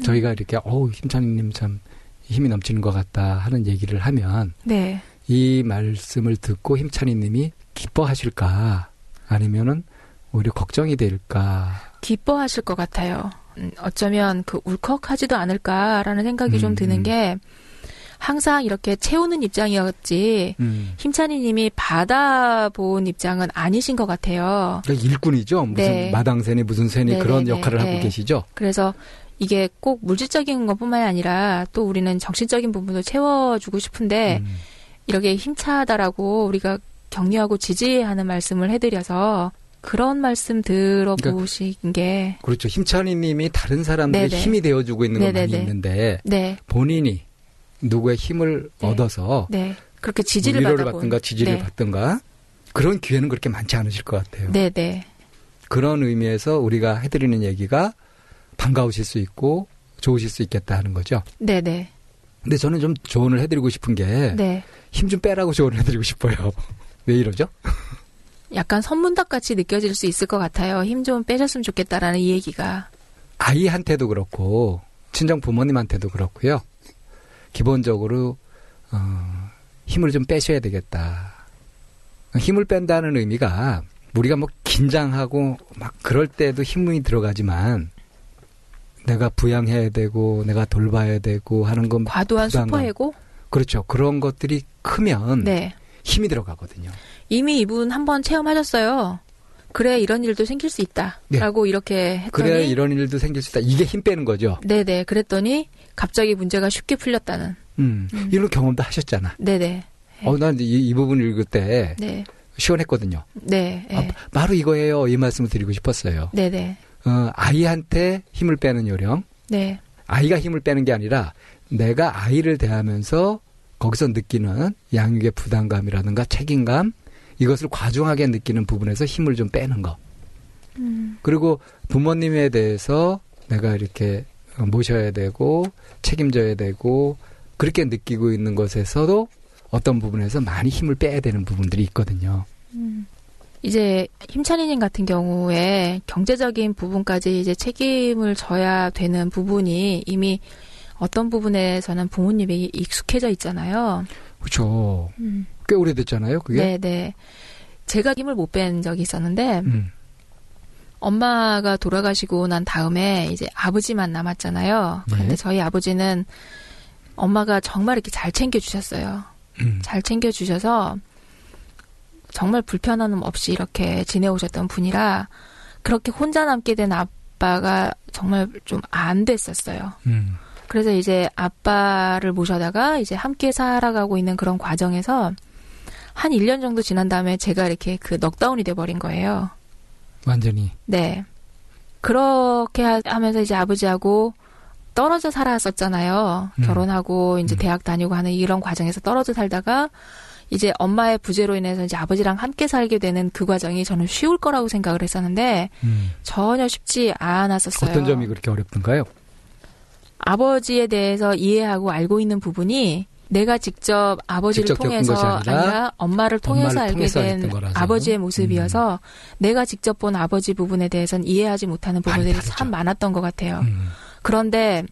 저희가 이렇게 힘찬이님 참 힘이 넘치는 것 같다 하는 얘기를 하면 네. 이 말씀을 듣고 힘찬이님이 기뻐하실까? 아니면은 오히려 걱정이 될까? 기뻐하실 것 같아요. 어쩌면 그 울컥하지도 않을까라는 생각이 좀 드는 게 항상 이렇게 채우는 입장이었지 힘찬이님이 받아본 입장은 아니신 것 같아요. 그러니까 일꾼이죠. 무슨 네. 마당새니 무슨 새니 네네네. 그런 역할을 네. 하고 계시죠. 그래서 이게 꼭 물질적인 것뿐만이 아니라 또 우리는 정신적인 부분도 채워주고 싶은데 이렇게 힘차다라고 우리가 격려하고 지지하는 말씀을 해드려서 그런 말씀 들어보신 게 그렇죠. 힘찬이님이 다른 사람들의 네네. 힘이 되어주고 있는 건 많이 네네네. 있는데 네. 본인이 누구의 힘을 네. 얻어서 네. 그렇게 지지를 위로를 받아본. 받든가 지지를 네. 받든가 그런 기회는 그렇게 많지 않으실 것 같아요. 네네. 그런 의미에서 우리가 해드리는 얘기가 반가우실 수 있고 좋으실 수 있겠다 하는 거죠. 네네. 근데 저는 좀 조언을 해드리고 싶은 게 네. 힘 좀 빼라고 조언을 해드리고 싶어요. 왜 이러죠? 약간 선문답 같이 느껴질 수 있을 것 같아요. 힘 좀 빼셨으면 좋겠다라는 이 얘기가. 아이한테도 그렇고 친정 부모님한테도 그렇고요. 기본적으로 힘을 좀 빼셔야 되겠다. 힘을 뺀다는 의미가 우리가 뭐 긴장하고 막 그럴 때도 힘이 들어가지만 내가 부양해야 되고 내가 돌봐야 되고 하는 건 과도한 부담감. 슈퍼에고? 그렇죠. 그런 것들이 크면 네. 힘이 들어가거든요. 이미 이분 한번 체험하셨어요. 그래 이런 일도 생길 수 있다. 네. 라고 이렇게 했더니 그래야 이런 일도 생길 수 있다. 이게 힘 빼는 거죠. 네네. 그랬더니 갑자기 문제가 쉽게 풀렸다는. 이런 경험도 하셨잖아. 네네. 난 이 부분 읽을 때 네. 시원했거든요. 네. 네. 바로 이거예요. 이 말씀을 드리고 싶었어요. 네네. 아이한테 힘을 빼는 요령. 네. 아이가 힘을 빼는 게 아니라 내가 아이를 대하면서 거기서 느끼는 양육의 부담감이라든가 책임감 이것을 과중하게 느끼는 부분에서 힘을 좀 빼는 거. 그리고 부모님에 대해서 내가 이렇게 모셔야 되고 책임져야 되고 그렇게 느끼고 있는 것에서도 어떤 부분에서 많이 힘을 빼야 되는 부분들이 있거든요. 이제 힘찬이님 같은 경우에 경제적인 부분까지 이제 책임을 져야 되는 부분이 이미 어떤 부분에서는 부모님이 익숙해져 있잖아요. 그렇죠. 꽤 오래됐잖아요, 그게. 네네. 제가 힘을 못 뺀 적이 있었는데 엄마가 돌아가시고 난 다음에 이제 아버지만 남았잖아요. 네. 근데 저희 아버지는 엄마가 정말 이렇게 잘 챙겨주셨어요. 잘 챙겨주셔서 정말 불편함 없이 이렇게 지내오셨던 분이라 그렇게 혼자 남게 된 아빠가 정말 좀 안 됐었어요. 그래서 이제 아빠를 모셔다가 이제 함께 살아가고 있는 그런 과정에서 한 1년 정도 지난 다음에 제가 이렇게 그 넉다운이 돼버린 거예요. 완전히. 네. 그렇게 하면서 이제 아버지하고 떨어져 살았었잖아요. 결혼하고 이제 대학 다니고 하는 이런 과정에서 떨어져 살다가 이제 엄마의 부재로 인해서 이제 아버지랑 함께 살게 되는 그 과정이 저는 쉬울 거라고 생각을 했었는데 전혀 쉽지 않았었어요. 어떤 점이 그렇게 어렵던가요? 아버지에 대해서 이해하고 알고 있는 부분이 내가 직접 아버지를 통해서 아니라 엄마를 통해서 알게 된 아버지의 모습이어서 내가 직접 본 아버지 부분에 대해서는 이해하지 못하는 부분들이 참 많았던 것 같아요. 그런데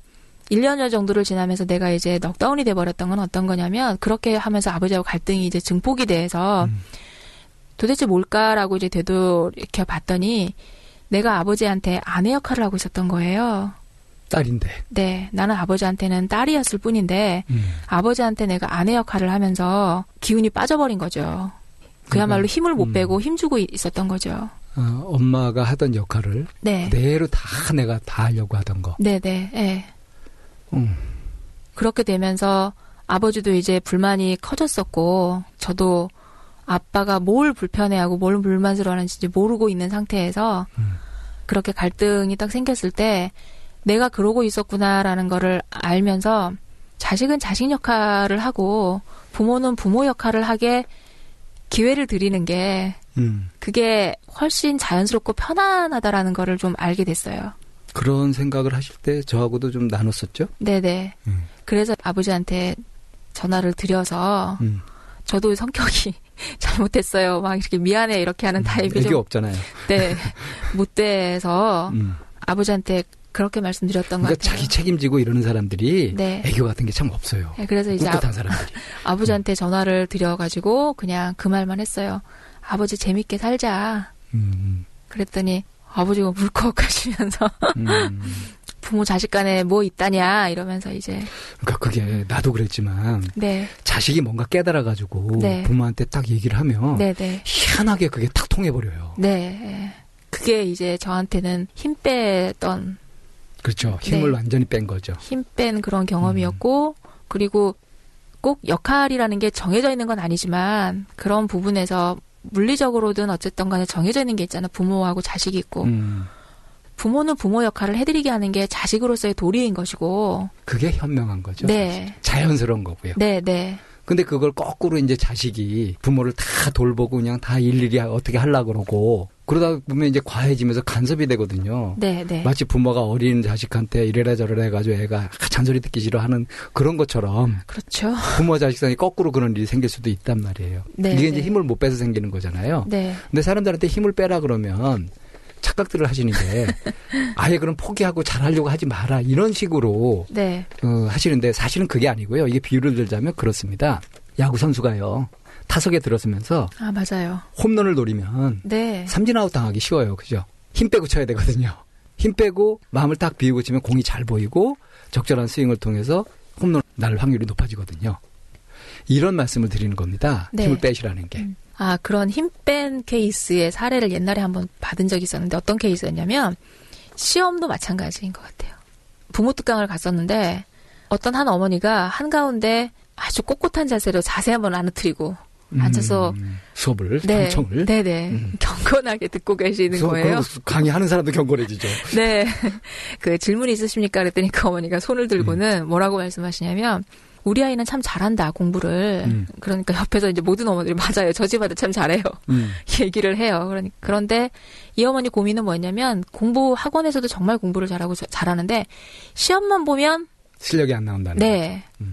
1년여 정도를 지나면서 내가 이제 넉다운이 돼버렸던 건 어떤 거냐면 그렇게 하면서 아버지하고 갈등이 이제 증폭이 돼서 도대체 뭘까라고 이제 되돌이켜 봤더니 내가 아버지한테 아내 역할을 하고 있었던 거예요. 딸인데. 네. 나는 아버지한테는 딸이었을 뿐인데 아버지한테 내가 아내 역할을 하면서 기운이 빠져버린 거죠. 그야말로 힘을 못 빼고 힘주고 있었던 거죠. 엄마가 하던 역할을 네. 그대로 다 내가 다 하려고 하던 거. 네네. 네. 그렇게 되면서 아버지도 이제 불만이 커졌었고 저도 아빠가 뭘 불편해하고 뭘 불만스러워하는지 모르고 있는 상태에서 그렇게 갈등이 딱 생겼을 때 내가 그러고 있었구나라는 거를 알면서 자식은 자식 역할을 하고 부모는 부모 역할을 하게 기회를 드리는 게 그게 훨씬 자연스럽고 편안하다라는 거를 좀 알게 됐어요. 그런 생각을 하실 때 저하고도 좀 나눴었죠? 네네. 그래서 아버지한테 전화를 드려서 저도 성격이 잘못했어요. 막 이렇게 미안해 이렇게 하는 타입이 애교 좀 없잖아요. 네. 못 돼서 아버지한테 그렇게 말씀드렸던 것 같아요. 자기 책임지고 이러는 사람들이 네. 애교 같은 게 참 없어요. 네, 그래서 이제 꿋꿋한 사람들이. 아버지한테 전화를 드려가지고 그냥 그 말만 했어요. 아버지 재밌게 살자. 그랬더니 아버지가 물컥 하시면서 부모 자식 간에 뭐 있다냐 이러면서 이제. 그러니까 그게 나도 그랬지만 네. 자식이 뭔가 깨달아가지고 네. 부모한테 딱 얘기를 하면 네네. 희한하게 그게 탁 통해버려요. 네. 그게 이제 저한테는 힘 빼던. 그렇죠. 힘을 네. 완전히 뺀 거죠. 힘 뺀 그런 경험이었고 그리고 꼭 역할이라는 게 정해져 있는 건 아니지만 그런 부분에서 물리적으로든 어쨌든 간에 정해져 있는 게 있잖아. 부모하고 자식이 있고. 부모는 부모 역할을 해드리게 하는 게 자식으로서의 도리인 것이고. 그게 현명한 거죠. 네. 사실. 자연스러운 거고요. 네, 네. 근데 그걸 거꾸로 이제 자식이 부모를 다 돌보고 그냥 다 일일이 어떻게 하려고 그러고 그러다 보면 이제 과해지면서 간섭이 되거든요. 네, 네. 마치 부모가 어린 자식한테 이래라 저래라 해가지고 애가 잔소리 듣기 싫어하는 그런 것처럼. 그렇죠. 부모 자식상이 거꾸로 그런 일이 생길 수도 있단 말이에요. 네, 이게 이제 네. 힘을 못 빼서 생기는 거잖아요. 네. 근데 사람들한테 힘을 빼라 그러면 착각들을 하시는 게 아예 그럼 포기하고 잘하려고 하지 마라 이런 식으로 네. 하시는데 사실은 그게 아니고요. 이게 비유를 들자면 그렇습니다. 야구 선수가요. 타석에 들어서면서 아, 맞아요. 홈런을 노리면 네. 삼진아웃 당하기 쉬워요. 그죠? 힘 빼고 쳐야 되거든요. 힘 빼고 마음을 딱 비우고 치면 공이 잘 보이고 적절한 스윙을 통해서 홈런 날 확률이 높아지거든요. 이런 말씀을 드리는 겁니다. 네. 힘을 빼시라는 게. 아, 그런 힘 뺀 케이스의 사례를 옛날에 한번 받은 적이 있었는데 어떤 케이스였냐면 시험도 마찬가지인 것 같아요. 부모 특강을 갔었는데 어떤 한 어머니가 한가운데 아주 꼿꼿한 자세로 자세 한번 안 흐트리고 앉아서 수업을, 네, 방청을. 네네. 경건하게 듣고 계시는 거예요. 강의하는 사람도 경건해지죠. 네. 그 질문이 있으십니까? 그랬더니 그 어머니가 손을 들고는 뭐라고 말씀하시냐면 우리 아이는 참 잘한다, 공부를. 그러니까 옆에서 이제 모든 어머니들이 맞아요. 저 집 아들 참 잘해요. 얘기를 해요. 그런데 이 어머니 고민은 뭐였냐면 공부 학원에서도 정말 공부를 잘하고 잘하는데 시험만 보면 실력이 안 나온다는 네. 거죠.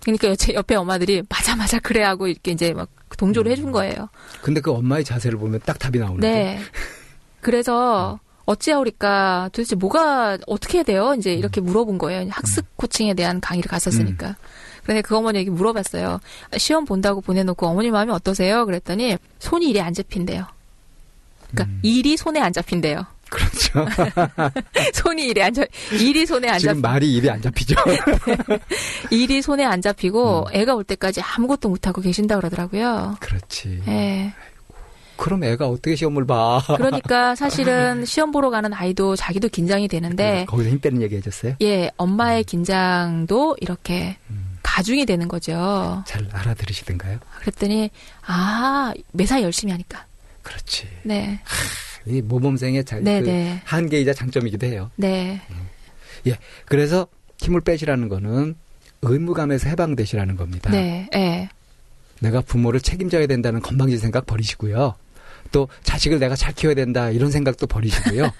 그러니까 옆에 엄마들이 맞아 그래 하고 이렇게 이제 막 동조를 해준 거예요. 근데 그 엄마의 자세를 보면 딱 답이 나오는데. 네. 그래서 어찌하오리까 도대체 뭐가 어떻게 해야 돼요? 이제 이렇게 물어본 거예요. 학습 코칭에 대한 강의를 갔었으니까. 그런데 그 어머니에게 물어봤어요. 시험 본다고 보내놓고 어머니 마음이 어떠세요? 그랬더니 손이 일에 안 잡힌대요. 그러니까 일이 손에 안 잡힌대요. 그렇죠. 일이 손에 안 지금 말이 입에 안 잡히죠. 네. 일이 손에 안 잡히고 애가 올 때까지 아무것도 못하고 계신다 그러더라고요. 그렇지. 네. 그럼 애가 어떻게 시험을 봐? 그러니까 사실은 시험 보러 가는 아이도 자기도 긴장이 되는데 거기서 힘 빼는 얘기 해줬어요? 예, 엄마의 긴장도 이렇게 가중이 되는 거죠. 잘 알아들으시던가요? 그랬더니 매사 열심히 하니까. 그렇지. 네. 이 모범생의 그 한계이자 장점이기도 해요. 네. 예. 그래서 힘을 빼시라는 거는 의무감에서 해방되시라는 겁니다. 네. 네. 내가 부모를 책임져야 된다는 건방진 생각 버리시고요. 또 자식을 내가 잘 키워야 된다 이런 생각도 버리시고요.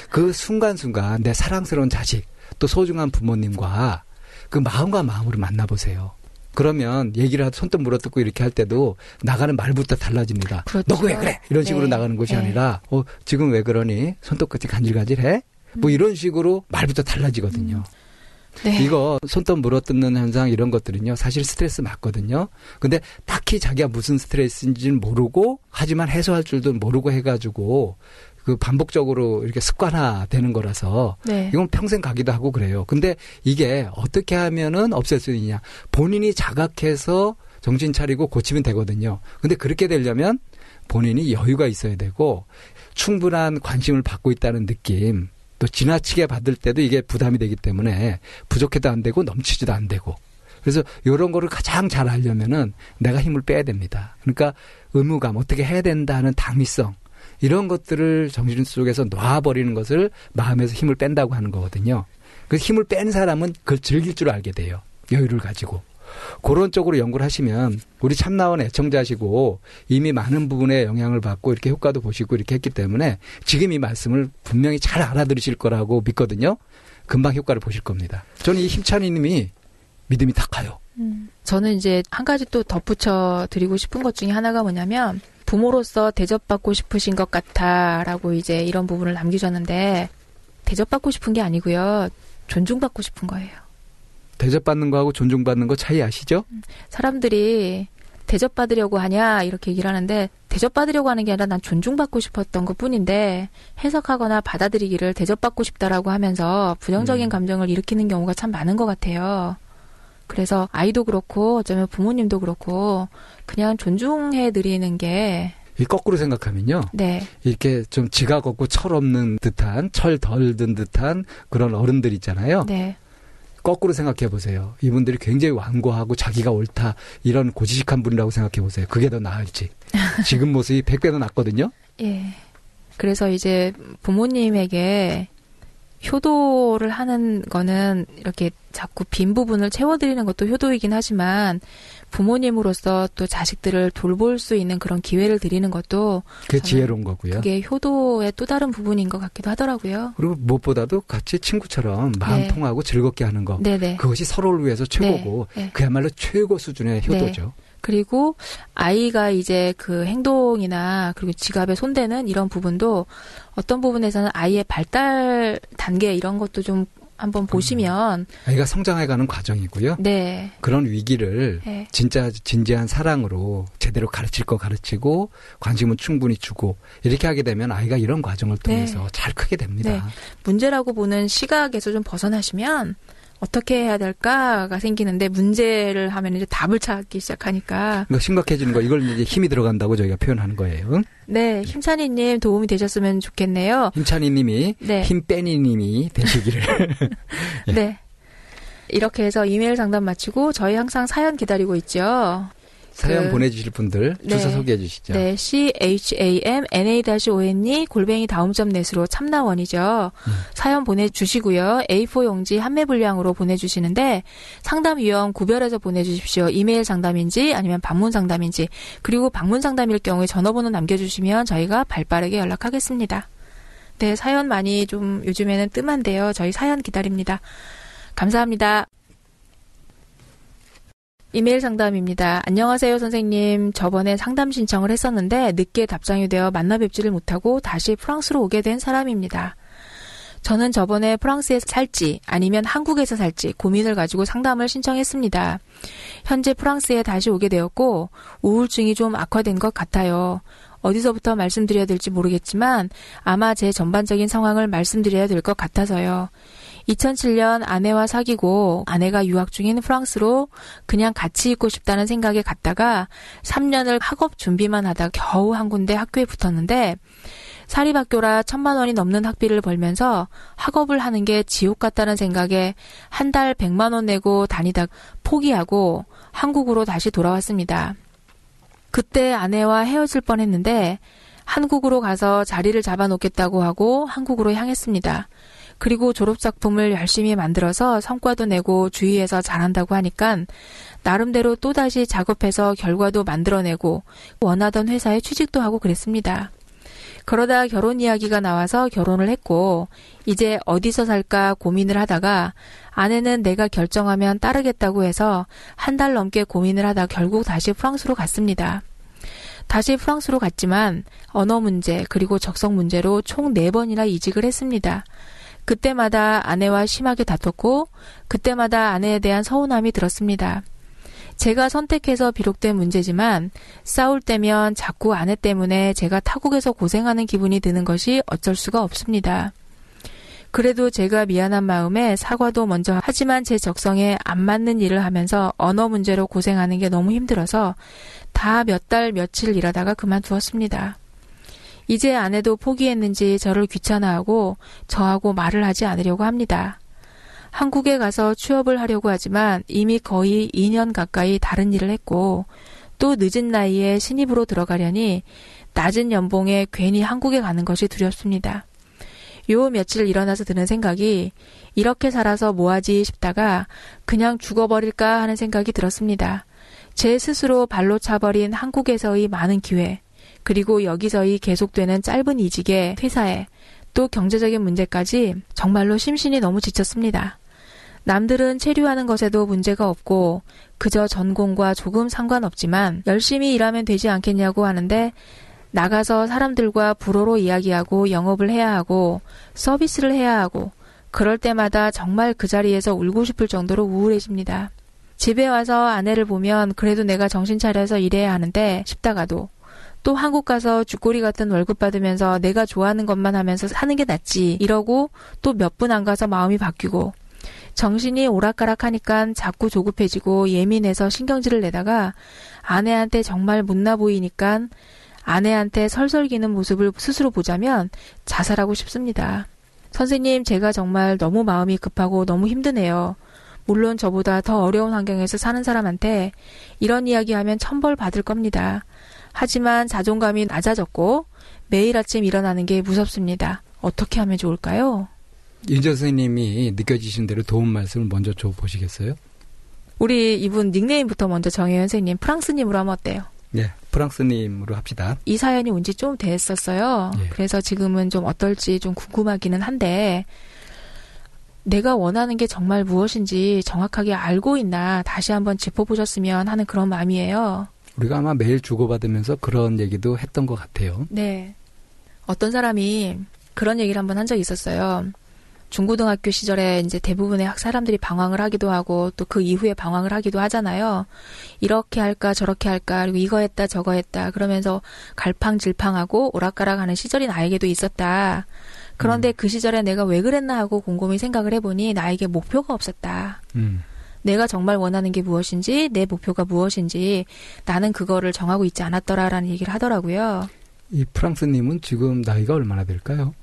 그 순간순간 내 사랑스러운 자식 또 소중한 부모님과 그 마음과 마음으로 만나보세요. 그러면 얘기를 하도 손톱 물어뜯고 이렇게 할 때도 나가는 말부터 달라집니다. 그렇죠. 너 왜 그래? 이런 식으로 나가는 것이 아니라 지금 왜 그러니? 손톱 끝이 간질간질해? 뭐 이런 식으로 말부터 달라지거든요. 네. 이거 손톱 물어뜯는 현상 이런 것들은요. 사실 스트레스 맞거든요. 근데 딱히 자기가 무슨 스트레스인지는 모르고 하지만 해소할 줄도 모르고 해가지고 그 반복적으로 이렇게 습관화되는 거라서 이건 평생 가기도 하고 그래요. 근데 이게 어떻게 하면은 없앨 수 있냐. 본인이 자각해서 정신 차리고 고치면 되거든요. 근데 그렇게 되려면 본인이 여유가 있어야 되고 충분한 관심을 받고 있다는 느낌 또 지나치게 받을 때도 이게 부담이 되기 때문에 부족해도 안 되고 넘치지도 안 되고 그래서 이런 거를 가장 잘 알려면은 내가 힘을 빼야 됩니다. 그러니까 의무감 어떻게 해야 된다는 당위성 이런 것들을 정신 속에서 놔버리는 것을 마음에서 힘을 뺀다고 하는 거거든요. 그래서 힘을 뺀 사람은 그걸 즐길 줄 알게 돼요. 여유를 가지고. 그런 쪽으로 연구를 하시면 우리 참나원 애청자시고 이미 많은 부분에 영향을 받고 이렇게 효과도 보시고 이렇게 했기 때문에 지금 이 말씀을 분명히 잘 알아들으실 거라고 믿거든요. 금방 효과를 보실 겁니다. 저는 이 힘찬이 님이 믿음이 딱 가요. 저는 이제 한 가지 또 덧붙여 드리고 싶은 것 중에 하나가 뭐냐면 부모로서 대접받고 싶으신 것 같아라고 이제 이런 부분을 남기셨는데 대접받고 싶은 게 아니고요. 존중받고 싶은 거예요. 대접받는 거하고 존중받는 거 차이 아시죠? 사람들이 대접받으려고 하냐 이렇게 얘기를 하는데 대접받으려고 하는 게 아니라 난 존중받고 싶었던 것뿐인데 해석하거나 받아들이기를 대접받고 싶다라고 하면서 부정적인 감정을 일으키는 경우가 참 많은 것 같아요. 그래서 아이도 그렇고 어쩌면 부모님도 그렇고 그냥 존중해 드리는 게 이 거꾸로 생각하면요. 네. 이렇게 좀 지각 없고 철 없는 듯한 철 덜 든 듯한 그런 어른들 있잖아요. 네. 거꾸로 생각해 보세요. 이분들이 굉장히 완고하고 자기가 옳다 이런 고지식한 분이라고 생각해 보세요. 그게 더 나을지. 지금 모습이 100배도 낫거든요. 예. 그래서 이제 부모님에게 효도를 하는 거는 이렇게 자꾸 빈 부분을 채워드리는 것도 효도이긴 하지만 부모님으로서 또 자식들을 돌볼 수 있는 그런 기회를 드리는 것도 그게 지혜로운 거고요. 그게 효도의 또 다른 부분인 것 같기도 하더라고요. 그리고 무엇보다도 같이 친구처럼 마음 통하고 즐겁게 하는 거. 네네. 그것이 서로를 위해서 최고고 그야말로 최고 수준의 효도죠. 그리고 아이가 이제 그 행동이나 그리고 지갑에 손대는 이런 부분도 어떤 부분에서는 아이의 발달 단계 이런 것도 좀 한번 보시면 아이가 성장해가는 과정이고요. 네. 그런 위기를 진짜 진지한 사랑으로 제대로 가르칠 거 가르치고 관심은 충분히 주고 이렇게 하게 되면 아이가 이런 과정을 통해서 잘 크게 됩니다. 네. 문제라고 보는 시각에서 좀 벗어나시면 어떻게 해야 될까가 생기는데 문제를 하면 이제 답을 찾기 시작하니까. 그러니까 심각해지는 거 이걸 이제 힘이 들어간다고 저희가 표현하는 거예요. 네, 힘찬이님 도움이 되셨으면 좋겠네요. 힘찬이님이 힘빼니님이 되시기를. 네. 이렇게 해서 이메일 상담 마치고 저희 항상 사연 기다리고 있죠. 사연 보내주실 분들 주소 소개해 주시죠. 네, chamna-one@daum.net으로 참나원이죠. 사연 보내주시고요. A4 용지 한 매 분량으로 보내주시는데 상담 유형 구별해서 보내주십시오. 이메일 상담인지 아니면 방문 상담인지 그리고 방문 상담일 경우에 전화번호 남겨주시면 저희가 발빠르게 연락하겠습니다. 네, 사연 많이 좀 요즘에는 뜸한데요. 저희 사연 기다립니다. 감사합니다. 이메일 상담입니다. 안녕하세요, 선생님. 저번에 상담 신청을 했었는데 늦게 답장이 되어 만나 뵙지를 못하고 다시 프랑스로 오게 된 사람입니다. 저는 저번에 프랑스에 살지 아니면 한국에서 살지 고민을 가지고 상담을 신청했습니다. 현재 프랑스에 다시 오게 되었고 우울증이 좀 악화된 것 같아요. 어디서부터 말씀드려야 될지 모르겠지만 아마 제 전반적인 상황을 말씀드려야 될 것 같아서요. 2007년 아내와 사귀고 아내가 유학 중인 프랑스로 그냥 같이 있고 싶다는 생각에 갔다가 3년을 학업 준비만 하다 겨우 한 군데 학교에 붙었는데 사립학교라 1,000만 원이 넘는 학비를 벌면서 학업을 하는 게 지옥 같다는 생각에 한 달 100만 원 내고 다니다 포기하고 한국으로 다시 돌아왔습니다. 그때 아내와 헤어질 뻔했는데 한국으로 가서 자리를 잡아놓겠다고 하고 한국으로 향했습니다. 그리고 졸업작품을 열심히 만들어서 성과도 내고 주위에서 잘한다고 하니까 나름대로 또다시 작업해서 결과도 만들어내고 원하던 회사에 취직도 하고 그랬습니다. 그러다 결혼 이야기가 나와서 결혼을 했고 이제 어디서 살까 고민을 하다가 아내는 내가 결정하면 따르겠다고 해서 한 달 넘게 고민을 하다 결국 다시 프랑스로 갔습니다. 다시 프랑스로 갔지만 언어 문제 그리고 적성 문제로 총 4번이나 이직을 했습니다. 그때마다 아내와 심하게 다퉜고 그때마다 아내에 대한 서운함이 들었습니다. 제가 선택해서 비롯된 문제지만 싸울 때면 자꾸 아내 때문에 제가 타국에서 고생하는 기분이 드는 것이 어쩔 수가 없습니다. 그래도 제가 미안한 마음에 사과도 먼저 하지만 제 적성에 안 맞는 일을 하면서 언어 문제로 고생하는 게 너무 힘들어서 다 몇 달 며칠 일하다가 그만두었습니다. 이제 아내도 포기했는지 저를 귀찮아하고 저하고 말을 하지 않으려고 합니다. 한국에 가서 취업을 하려고 하지만 이미 거의 2년 가까이 다른 일을 했고 또 늦은 나이에 신입으로 들어가려니 낮은 연봉에 괜히 한국에 가는 것이 두렵습니다. 요 며칠 일어나서 드는 생각이 이렇게 살아서 뭐하지 싶다가 그냥 죽어버릴까 하는 생각이 들었습니다. 제 스스로 발로 차버린 한국에서의 많은 기회 그리고 여기서의 계속되는 짧은 이직에 회사에 또 경제적인 문제까지 정말로 심신이 너무 지쳤습니다. 남들은 체류하는 것에도 문제가 없고 그저 전공과 조금 상관없지만 열심히 일하면 되지 않겠냐고 하는데 나가서 사람들과 불어로 이야기하고 영업을 해야 하고 서비스를 해야 하고 그럴 때마다 정말 그 자리에서 울고 싶을 정도로 우울해집니다. 집에 와서 아내를 보면 그래도 내가 정신 차려서 일해야 하는데 싶다가도 또 한국 가서 쥐꼬리 같은 월급 받으면서 내가 좋아하는 것만 하면서 사는 게 낫지 이러고 또 몇 분 안 가서 마음이 바뀌고 정신이 오락가락하니까 자꾸 조급해지고 예민해서 신경질을 내다가 아내한테 정말 못나 보이니까 아내한테 설설기는 모습을 스스로 보자면 자살하고 싶습니다. 선생님, 제가 정말 너무 마음이 급하고 너무 힘드네요. 물론 저보다 더 어려운 환경에서 사는 사람한테 이런 이야기하면 천벌 받을 겁니다. 하지만 자존감이 낮아졌고 매일 아침 일어나는 게 무섭습니다. 어떻게 하면 좋을까요? 윤정 선생님이 느껴지신 대로 도움 말씀을 먼저 줘보시겠어요? 우리 이분 닉네임부터 먼저 정혜연 선생님, 프랑스님으로 하면 어때요? 네, 프랑스님으로 합시다. 이 사연이 온 지 좀 됐었어요. 예. 그래서 지금은 좀 어떨지 좀 궁금하기는 한데 내가 원하는 게 정말 무엇인지 정확하게 알고 있나 다시 한번 짚어보셨으면 하는 그런 마음이에요. 우리가 아마 매일 주고받으면서 그런 얘기도 했던 것 같아요. 네. 어떤 사람이 그런 얘기를 한번 한 적이 있었어요. 중고등학교 시절에 이제 대부분의 사람들이 방황을 하기도 하고 또 그 이후에 방황을 하기도 하잖아요. 이렇게 할까 저렇게 할까 그리고 이거 했다 저거 했다 그러면서 갈팡질팡하고 오락가락하는 시절이 나에게도 있었다. 그런데 그 시절에 내가 왜 그랬나 하고 곰곰이 생각을 해보니 나에게 목표가 없었다. 내가 정말 원하는 게 무엇인지 내 목표가 무엇인지 나는 그거를 정하고 있지 않았더라라는 얘기를 하더라고요. 이 프랑스님은 지금 나이가 얼마나 될까요?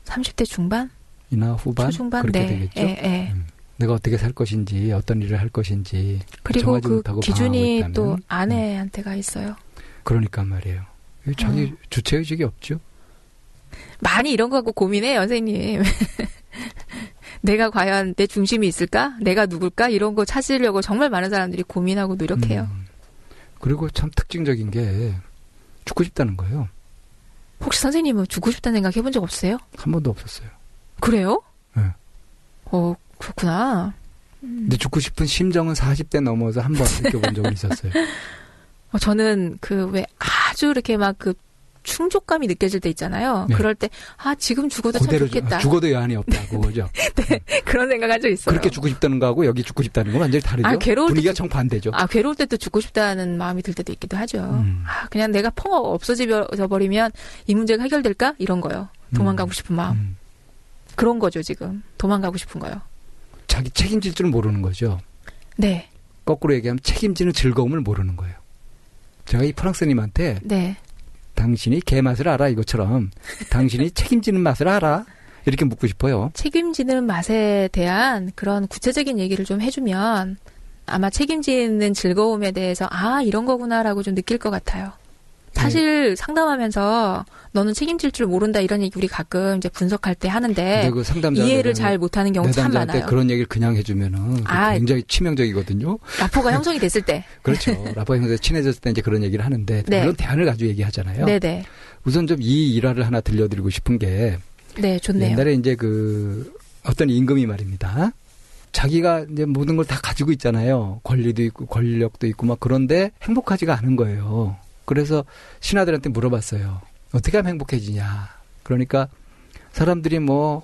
30대 중반? 이나 후반? 초중반? 그렇게 네. 되겠죠. 네. 내가 어떻게 살 것인지 어떤 일을 할 것인지 그리고 그 못하고 기준이 또 아내한테가 있어요. 그러니까 말이에요. 자기 주체의식이 없죠. 많이 이런 거 갖고 고민해요, 선생님. 내가 과연 내 중심이 있을까? 내가 누굴까? 이런 거 찾으려고 정말 많은 사람들이 고민하고 노력해요. 그리고 참 특징적인 게 죽고 싶다는 거예요. 혹시 선생님은 죽고 싶다는 생각 해본 적 없으세요? 한 번도 없었어요. 그래요? 네. 그렇구나. 근데 죽고 싶은 심정은 40대 넘어서 한 번 느껴본 적은 있었어요. 저는 왜 아주 이렇게 막 충족감이 느껴질 때 있잖아요. 네. 그럴 때 지금 죽어도 참 좋겠다. 죽어도 여한이 없다고 그죠? 네, 그런 생각한 적 있어요. 그렇게 죽고 싶다는 거하고 여기 죽고 싶다는 건 완전히 다르죠. 분위기가 정반대죠. 괴로울 때도 죽고 싶다는 마음이 들 때도 있기도 하죠. 그냥 내가 없어져 버리면 이 문제가 해결될까? 이런 거요. 도망가고 싶은 마음. 그런 거죠, 지금. 도망가고 싶은 거요. 자기 책임질 줄 모르는 거죠. 네. 거꾸로 얘기하면 책임지는 즐거움을 모르는 거예요. 제가 이 프랑스님한테 네. 당신이 개 맛을 알아? 이것처럼 당신이 책임지는 맛을 알아? 이렇게 묻고 싶어요. 책임지는 맛에 대한 그런 구체적인 얘기를 좀 해주면 아마 책임지는 즐거움에 대해서 아 이런 거구나라고 좀 느낄 것 같아요. 사실 상담하면서 너는 책임질 줄 모른다 이런 얘기 우리 가끔 이제 분석할 때 하는데 그 이해를 잘 못하는 경우 참 많아요. 그런 얘기를 그냥 해주면은 굉장히 치명적이거든요. 라포가 형성이 됐을 때. 그렇죠. 라포가 형성이 친해졌을 때 이제 그런 얘기를 하는데 네. 물론 대안을 가지고 얘기하잖아요. 네네. 우선 좀 이 일화를 하나 들려드리고 싶은 게 네, 좋네요. 옛날에 이제 어떤 임금이 말입니다. 자기가 이제 모든 걸 다 가지고 있잖아요. 권리도 있고 권력도 있고 막 그런데 행복하지가 않은 거예요. 그래서 신하들한테 물어봤어요. 어떻게 하면 행복해지냐. 그러니까 사람들이 뭘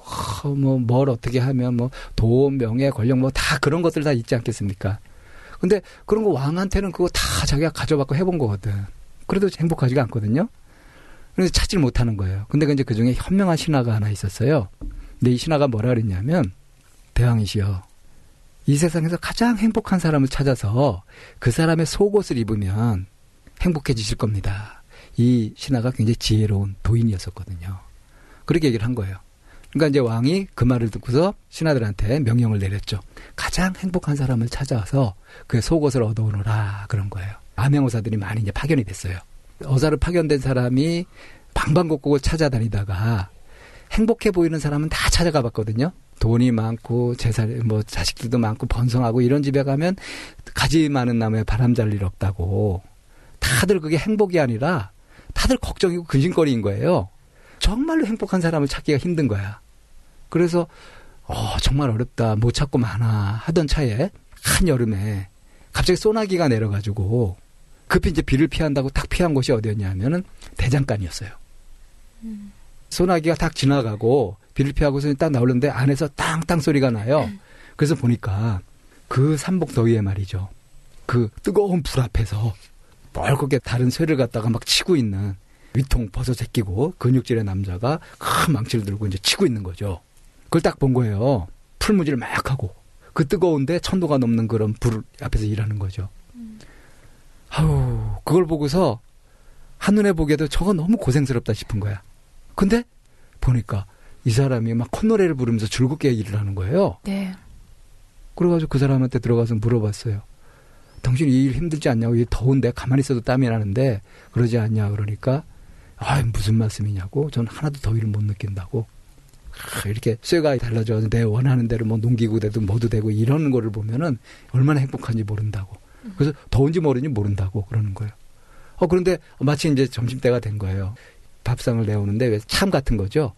어떻게 하면 돈, 명예, 권력 다 그런 것들 다 있지 않겠습니까? 근데 그런 거 왕한테는 그거 다 자기가 가져받고 해본 거거든. 그래도 행복하지가 않거든요. 그래서 찾질 못하는 거예요. 근데 이제 그 중에 현명한 신하가 하나 있었어요. 근데 이 신하가 뭐라 그랬냐면 대왕이시여. 이 세상에서 가장 행복한 사람을 찾아서 그 사람의 속옷을 입으면 행복해지실 겁니다. 이 신하가 굉장히 지혜로운 도인이었었거든요. 그렇게 얘기를 한 거예요. 그러니까 이제 왕이 그 말을 듣고서 신하들한테 명령을 내렸죠. 가장 행복한 사람을 찾아서 그의 속옷을 얻어오너라 그런 거예요. 암행어사들이 많이 이제 파견이 됐어요. 어사로 파견된 사람이 방방곡곡을 찾아다니다가 행복해 보이는 사람은 다 찾아가 봤거든요. 돈이 많고 재산 자식들도 많고 번성하고 이런 집에 가면 가지 많은 나무에 바람 잘 일 없다고. 다들 그게 행복이 아니라 다들 걱정이고 근심거리인 거예요. 정말로 행복한 사람을 찾기가 힘든 거야. 그래서 정말 어렵다. 못 찾고 많아 하던 차에 한여름에 갑자기 소나기가 내려가지고 급히 이제 비를 피한다고 딱 피한 곳이 어디였냐면은 대장간이었어요. 소나기가 딱 지나가고 비를 피하고서 딱 나오는데 안에서 땅땅 소리가 나요. 그래서 보니까 그 삼복더위에 말이죠. 그 뜨거운 불 앞에서 멀겋게 다른 쇠를 갖다가 막 치고 있는 위통 벗어 제끼고 근육질의 남자가 큰 망치를 들고 이제 치고 있는 거죠. 그걸 딱 본 거예요. 풀무지를 막 하고 그 뜨거운데 1000도가 넘는 그런 불 앞에서 일하는 거죠. 아우 그걸 보고서 한눈에 보기에도 저거 너무 고생스럽다 싶은 거야. 근데 보니까 이 사람이 막 콧노래를 부르면서 즐겁게 일을 하는 거예요. 네. 그래가지고 그 사람한테 들어가서 물어봤어요. 당신 이 일 힘들지 않냐고. 이 더운데 가만히 있어도 땀이 나는데 그러지 않냐 그러니까 무슨 말씀이냐고. 전 하나도 더위를 못 느낀다고. 이렇게 쇠가 달라져서 내 원하는 대로 농기구 되도 뭐도 되고 이런 거를 보면은 얼마나 행복한지 모른다고. 그래서 더운지 모르니 모른다고 그러는 거예요. 그런데 마치 이제 점심때가 된 거예요. 밥상을 내오는데 왜 참 같은 거죠.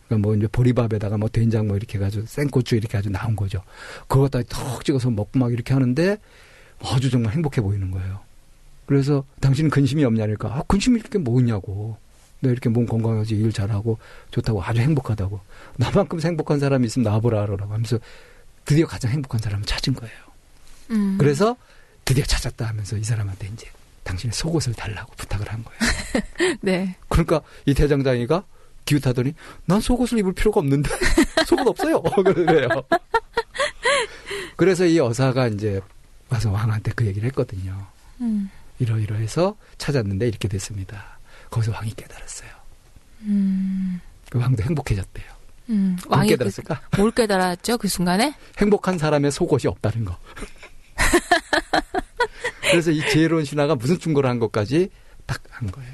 그러니까 이제 보리밥에다가 된장 이렇게 해가지고 생고추 이렇게 아주 나온 거죠. 그거 갖다 턱 찍어서 먹고 막 이렇게 하는데 아주 정말 행복해 보이는 거예요. 그래서 당신은 근심이 없냐니까 근심이 이렇게 뭐냐고. 너 이렇게 몸 건강하지 일 잘하고 좋다고 아주 행복하다고. 나만큼 행복한 사람이 있으면 나와보라 라고 하면서 드디어 가장 행복한 사람을 찾은 거예요. 그래서 드디어 찾았다 하면서 이 사람한테 이제 당신의 속옷을 달라고 부탁을 한 거예요. 네. 그러니까 이 대장장이가 기웃하더니 난 속옷을 입을 필요가 없는데 속옷 없어요. 그래요. 그래서 이 어사가 이제 와서 왕한테 그 얘기를 했거든요. 이러이러해서 찾았는데 이렇게 됐습니다. 거기서 왕이 깨달았어요. 그 왕도 행복해졌대요. 왕이 깨달았을까? 뭘 깨달았죠? 그 순간에? 행복한 사람의 속옷이 없다는 거. 그래서 이 지혜로운 신하가 무슨 충고를 한 것까지 딱 한 거예요.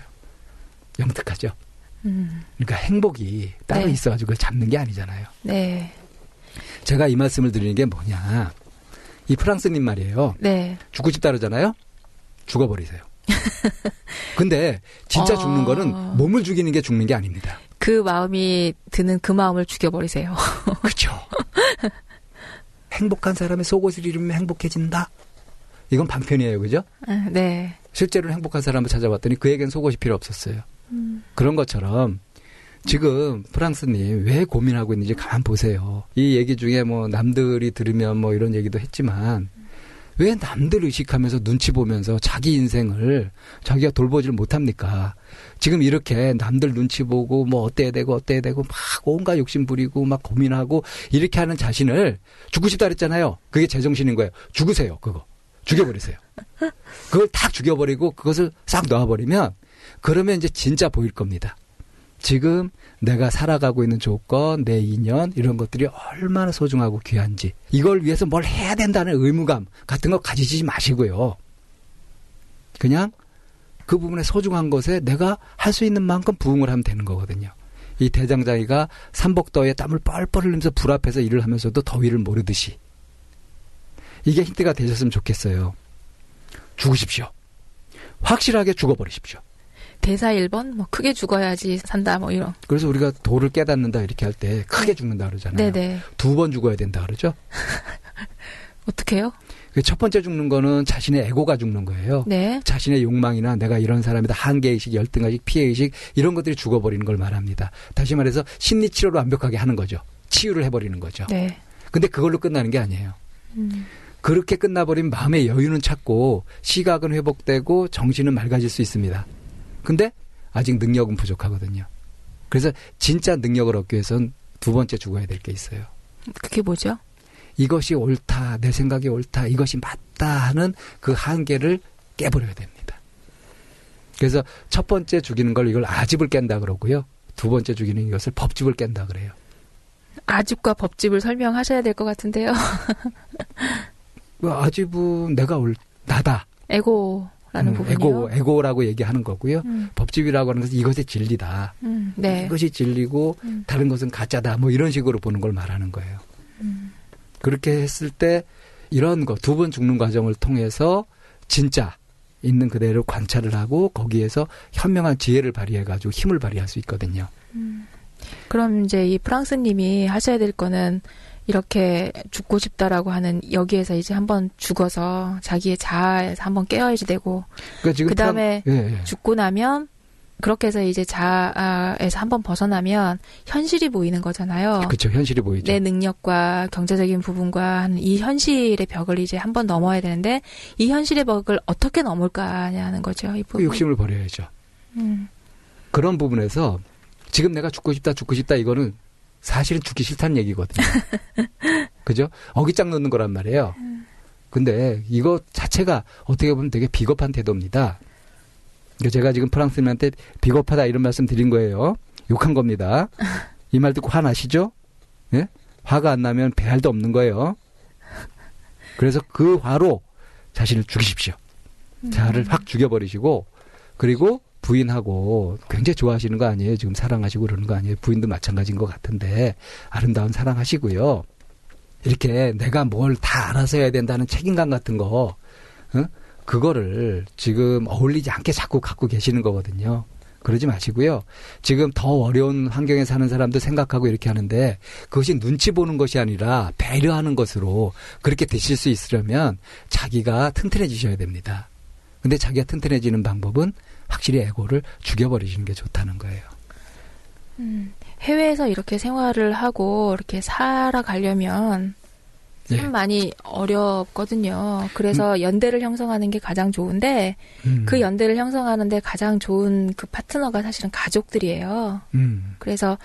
영특하죠. 그러니까 행복이 따로 네. 있어가지고 그걸 잡는 게 아니잖아요. 네. 제가 이 말씀을 드리는 게 뭐냐. 이 프랑스님 말이에요. 네. 죽고 싶다 그러잖아요. 죽어버리세요. 근데 진짜 죽는 거는 몸을 죽이는 게 죽는 게 아닙니다. 그 마음이 드는 그 마음을 죽여버리세요. 그렇죠. 행복한 사람의 속옷을 입으면 행복해진다. 이건 방편이에요. 그죠? 네. 실제로는 행복한 사람을 찾아봤더니 그에겐 속옷이 필요 없었어요. 그런 것처럼 지금 프랑스님 왜 고민하고 있는지 가만 보세요. 이 얘기 중에 남들이 들으면 이런 얘기도 했지만 왜 남들 의식하면서 눈치 보면서 자기 인생을 자기가 돌보질 못합니까? 지금 이렇게 남들 눈치 보고 뭐 어때야 되고 막 온갖 욕심 부리고 막 고민하고 이렇게 하는 자신을 죽고 싶다 그랬잖아요. 그게 제정신인 거예요. 죽으세요. 그거. 죽여버리세요. 그걸 딱 죽여버리고 그것을 싹 놔버리면 그러면 이제 진짜 보일 겁니다. 지금 내가 살아가고 있는 조건, 내 인연 이런 것들이 얼마나 소중하고 귀한지 이걸 위해서 뭘 해야 된다는 의무감 같은 거 가지지 마시고요. 그냥 그 부분의 소중한 것에 내가 할 수 있는 만큼 부응을 하면 되는 거거든요. 이 대장장이가 삼복더위에 땀을 뻘뻘 흘리면서 불 앞에서 일을 하면서도 더위를 모르듯이 이게 힌트가 되셨으면 좋겠어요. 죽으십시오. 확실하게 죽어버리십시오. 대사 1번 뭐 크게 죽어야지 산다 뭐 이런. 그래서 우리가 도를 깨닫는다 이렇게 할 때 크게 죽는다 그러잖아요. 네네. 2번 죽어야 된다 그러죠. 어떻게요? 첫 번째 죽는 거는 자신의 에고가 죽는 거예요. 네. 자신의 욕망이나 내가 이런 사람이다 한계의식, 열등의식, 피해의식 이런 것들이 죽어버리는 걸 말합니다. 다시 말해서 심리치료를 완벽하게 하는 거죠. 치유를 해버리는 거죠. 네. 근데 그걸로 끝나는 게 아니에요. 그렇게 끝나버리면 마음의 여유는 찾고 시각은 회복되고 정신은 맑아질 수 있습니다. 근데 아직 능력은 부족하거든요. 그래서 진짜 능력을 얻기 위해서는 2번째 죽어야 될 게 있어요. 그게 뭐죠? 이것이 옳다, 내 생각이 옳다, 이것이 맞다 하는 그 한계를 깨버려야 됩니다. 그래서 첫 번째 죽이는 걸 이걸 아집을 깬다 그러고요. 2번째 죽이는 이것을 법집을 깬다 그래요. 아집과 법집을 설명하셔야 될 것 같은데요. 아집은 내가 나다. 에고라는 부분이요. 에고라고 얘기하는 거고요. 법집이라고 하는 것은 이것이 진리다. 네. 이것이 진리고 다른 것은 가짜다. 뭐 이런 식으로 보는 걸 말하는 거예요. 그렇게 했을 때 이런 거 2번 죽는 과정을 통해서 진짜 있는 그대로 관찰을 하고 거기에서 현명한 지혜를 발휘해가지고 힘을 발휘할 수 있거든요. 그럼 이제 이 프랑스님이 하셔야 될 거는 이렇게 죽고 싶다라고 하는 여기에서 이제 한번 죽어서 자기의 자아에서 한번 깨어야지 되고 그러니까 그 다음에 죽고 나면 그렇게 해서 이제 자아에서 한번 벗어나면 현실이 보이는 거잖아요. 그렇죠. 현실이 보이죠. 내 능력과 경제적인 부분과 하는 이 현실의 벽을 이제 한번 넘어야 되는데 이 현실의 벽을 어떻게 넘을까냐는 거죠. 이 부분. 그 욕심을 버려야죠. 그런 부분에서 지금 내가 죽고 싶다 이거는 사실은 죽기 싫다는 얘기거든요. 그죠? 어깃장 놓는 거란 말이에요. 근데 이거 자체가 어떻게 보면 되게 비겁한 태도입니다. 제가 지금 프랑스인한테 비겁하다 이런 말씀 드린 거예요. 욕한 겁니다. 이 말 듣고 화나시죠? 예? 화가 안 나면 배알도 없는 거예요. 그래서 그 화로 자신을 죽이십시오. 자아를 확 죽여버리시고 그리고 부인하고 굉장히 좋아하시는 거 아니에요? 지금 사랑하시고 그러는 거 아니에요? 부인도 마찬가지인 것 같은데 아름다운 사랑하시고요. 이렇게 내가 뭘 다 알아서 해야 된다는 책임감 같은 거 그거를 지금 어울리지 않게 자꾸 갖고 계시는 거거든요. 그러지 마시고요. 지금 더 어려운 환경에 사는 사람도 생각하고 이렇게 하는데 그것이 눈치 보는 것이 아니라 배려하는 것으로 그렇게 되실 수 있으려면 자기가 튼튼해지셔야 됩니다. 근데 자기가 튼튼해지는 방법은 확실히 에고를 죽여버리시는 게 좋다는 거예요. 해외에서 이렇게 생활을 하고 이렇게 살아가려면 참 많이 어렵거든요. 그래서 연대를 형성하는 게 가장 좋은데 그 연대를 형성하는데 가장 좋은 그 파트너가 사실은 가족들이에요. 그래서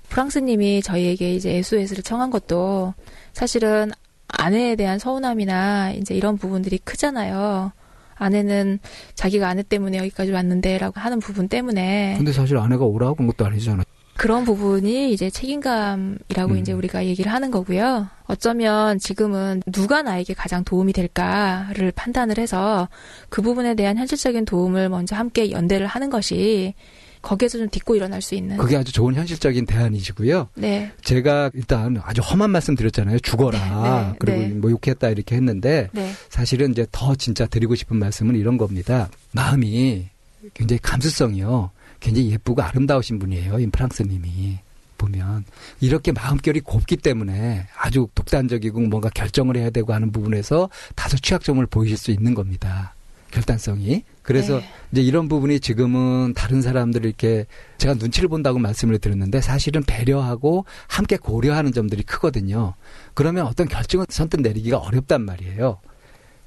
프랑스님이 저희에게 이제 SOS를 청한 것도 사실은 아내에 대한 서운함이나 이제 이런 부분들이 크잖아요. 아내는 자기가 아내 때문에 여기까지 왔는데라고 하는 부분 때문에. 근데 사실 아내가 오라고 한 것도 아니잖아요. 그런 부분이 이제 책임감이라고 이제 우리가 얘기를 하는 거고요. 어쩌면 지금은 누가 나에게 가장 도움이 될까를 판단을 해서 그 부분에 대한 현실적인 도움을 먼저 함께 연대를 하는 것이 거기에서 좀 딛고 일어날 수 있는. 그게 아주 좋은 현실적인 대안이시고요. 네. 제가 일단 아주 험한 말씀 드렸잖아요. 죽어라. 네. 그리고 뭐 욕했다 이렇게 했는데 사실은 이제 더 진짜 드리고 싶은 말씀은 이런 겁니다. 마음이 굉장히 감수성이요. 굉장히 예쁘고 아름다우신 분이에요. 이 프랑스님이 보면 이렇게 마음결이 곱기 때문에 아주 독단적이고 뭔가 결정을 해야 되고 하는 부분에서 다소 취약점을 보이실 수 있는 겁니다. 결단성이. 그래서 이제 이런 부분이 지금은 다른 사람들이 이렇게 제가 눈치를 본다고 말씀을 드렸는데 사실은 배려하고 함께 고려하는 점들이 크거든요. 그러면 어떤 결정을 선뜻 내리기가 어렵단 말이에요.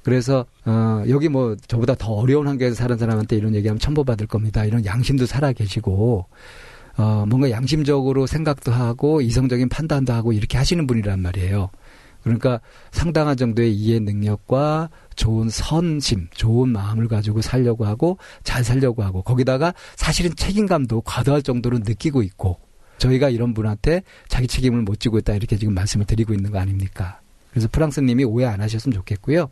그래서 여기 뭐 저보다 더 어려운 환경에서 사는 사람한테 이런 얘기하면 첨보받을 겁니다. 이런 양심도 살아 계시고 뭔가 양심적으로 생각도 하고 이성적인 판단도 하고 이렇게 하시는 분이란 말이에요. 그러니까 상당한 정도의 이해 능력과 좋은 선심, 좋은 마음을 가지고 살려고 하고 잘 살려고 하고 거기다가 사실은 책임감도 과도할 정도로 느끼고 있고 저희가 이런 분한테 자기 책임을 못 지고 있다 이렇게 지금 말씀을 드리고 있는 거 아닙니까? 그래서 프랑스님이 오해 안 하셨으면 좋겠고요.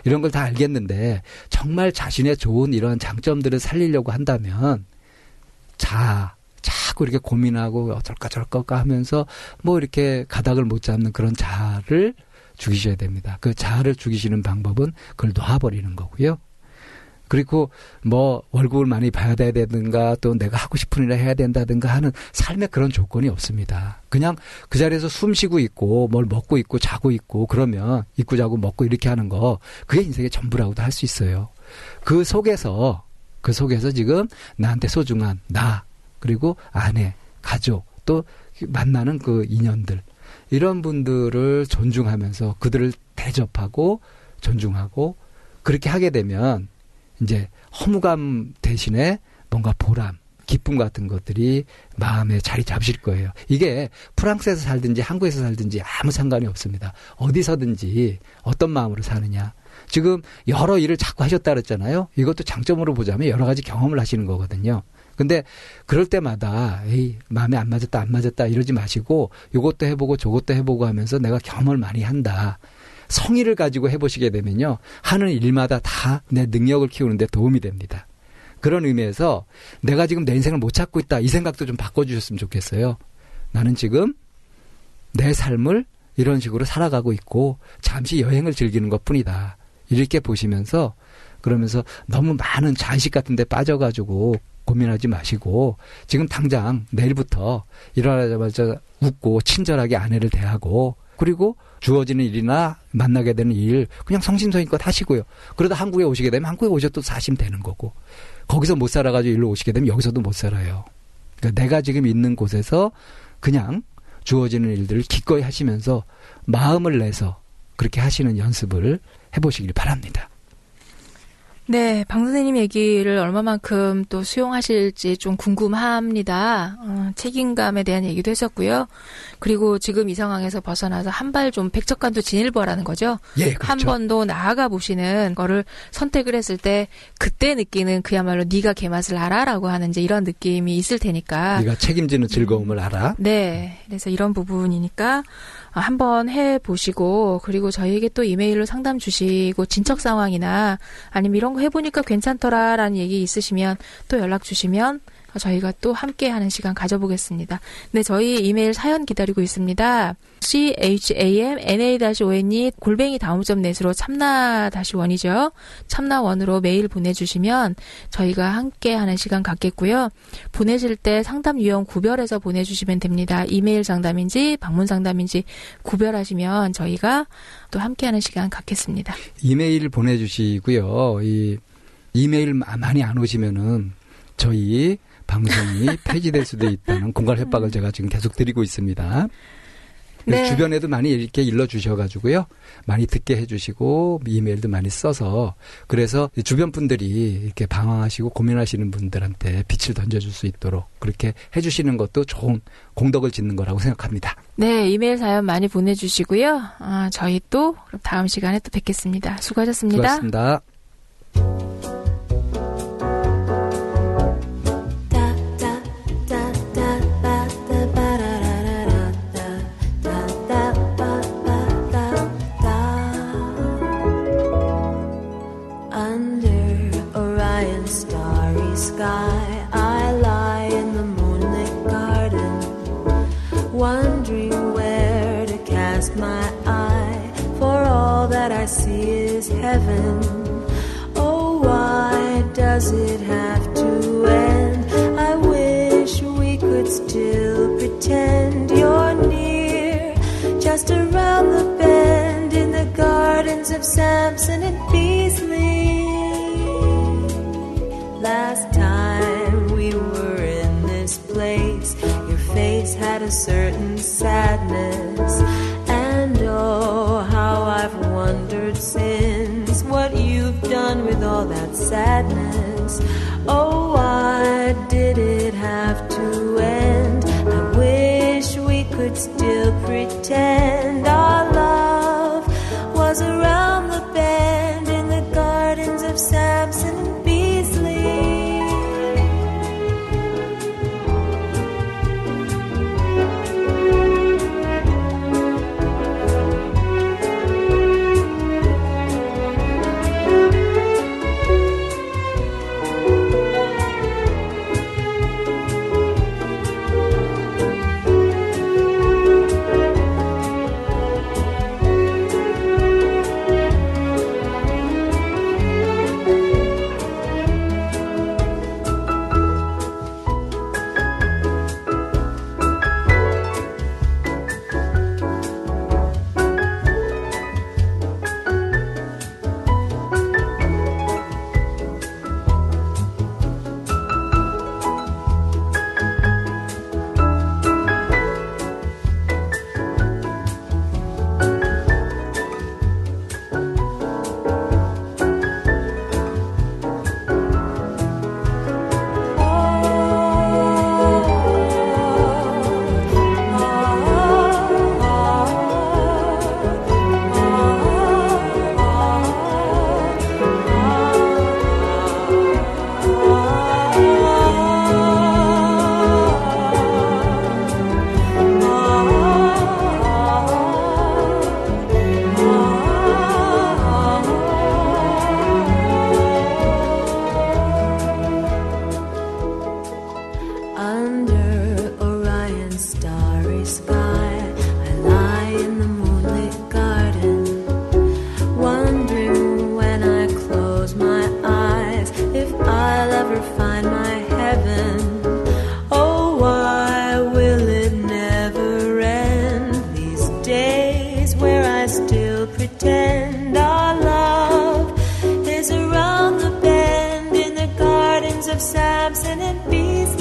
이런 걸 다 알겠는데 정말 자신의 좋은 이런 장점들을 살리려고 한다면 자꾸 이렇게 고민하고 어쩔까 저럴까 하면서 뭐 이렇게 가닥을 못 잡는 그런 자아를 죽이셔야 됩니다. 그 자아를 죽이시는 방법은 그걸 놔버리는 거고요. 그리고 뭐 월급을 많이 받아야 되든가 또 내가 하고 싶은 일을 해야 된다든가 하는 삶에 그런 조건이 없습니다. 그냥 그 자리에서 숨 쉬고 있고 뭘 먹고 있고 자고 있고 그러면 있고 자고 먹고 이렇게 하는 거 그게 인생의 전부라고도 할 수 있어요. 그 속에서 지금 나한테 소중한 나 그리고 아내, 가족 또 만나는 그 인연들 이런 분들을 존중하면서 그들을 대접하고 존중하고 그렇게 하게 되면 이제 허무감 대신에 뭔가 보람, 기쁨 같은 것들이 마음에 자리 잡으실 거예요. 이게 프랑스에서 살든지 한국에서 살든지 아무 상관이 없습니다. 어디서든지 어떤 마음으로 사느냐. 지금 여러 일을 자꾸 하셨다 그랬잖아요. 이것도 장점으로 보자면 여러 가지 경험을 하시는 거거든요. 근데 그럴 때마다 마음에 안 맞았다 이러지 마시고 이것도 해보고 저것도 해보고 하면서 내가 경험을 많이 한다. 성의를 가지고 해보시게 되면요. 하는 일마다 다 내 능력을 키우는 데 도움이 됩니다. 그런 의미에서 내가 지금 내 인생을 못 찾고 있다. 이 생각도 좀 바꿔주셨으면 좋겠어요. 나는 지금 내 삶을 이런 식으로 살아가고 있고 잠시 여행을 즐기는 것뿐이다. 이렇게 보시면서 그러면서 너무 많은 잔식 같은 데 빠져가지고 고민하지 마시고 지금 당장 내일부터 일어나자마자 웃고 친절하게 아내를 대하고 그리고 주어지는 일이나 만나게 되는 일 그냥 성심성의껏 하시고요. 그러다 한국에 오시게 되면 한국에 오셔도 사시면 되는 거고 거기서 못 살아가지고 일로 오시게 되면 여기서도 못 살아요. 그러니까 내가 지금 있는 곳에서 그냥 주어지는 일들을 기꺼이 하시면서 마음을 내서 그렇게 하시는 연습을 해보시길 바랍니다. 네, 방 선생님 얘기를 얼마만큼 또 수용하실지 좀 궁금합니다. 책임감에 대한 얘기도 했었고요. 그리고 지금 이 상황에서 벗어나서 한 발 좀 백척간도 지닐 거라는 거죠. 예, 그렇죠. 한 번 더 나아가 보시는 거를 선택을 했을 때 그때 느끼는 그야말로 네가 개맛을 알아라고 하는 이제 이런 느낌이 있을 테니까. 네가 책임지는 즐거움을 알아. 네, 그래서 이런 부분이니까 한번 해보시고 그리고 저희에게 또 이메일로 상담 주시고 진척 상황이나 아니면 이런 거 해보니까 괜찮더라라는 얘기 있으시면 또 연락 주시면 저희가 또 함께하는 시간 가져보겠습니다. 네, 저희 이메일 사연 기다리고 있습니다. chamna-one@daum점넷으로 참나-1이죠. 참나1으로 메일 보내주시면 저희가 함께하는 시간 갖겠고요. 보내실 때 상담 유형 구별해서 보내주시면 됩니다. 이메일 상담인지 방문 상담인지 구별하시면 저희가 또 함께하는 시간 갖겠습니다. 이메일 보내주시고요. 이메일 많이 안 오시면은 저희 방송이 폐지될 수도 있다는 공갈 협박을 제가 지금 계속 드리고 있습니다. 네. 주변에도 많이 이렇게 일러주셔가지고요. 많이 듣게 해주시고 이메일도 많이 써서 그래서 주변 분들이 이렇게 방황하시고 고민하시는 분들한테 빛을 던져줄 수 있도록 그렇게 해주시는 것도 좋은 공덕을 짓는 거라고 생각합니다. 네, 이메일 사연 많이 보내주시고요. 저희 또 그럼 다음 시간에 또 뵙겠습니다. 수고하셨습니다. 수고하셨습니다. Heaven, oh, why does it have to end? I wish we could still pretend you're near, just around the bend in the gardens of Samson and Beasley. Last time we were in this place, your face had a certain sadness, and oh, how I've wondered since on with all that sadness? Oh, why did it have to end? I wish we could still pretend our love was around the bend in the gardens of Samson and Beasley. Pretend our love is around the bend in the gardens of Samson and Beasley.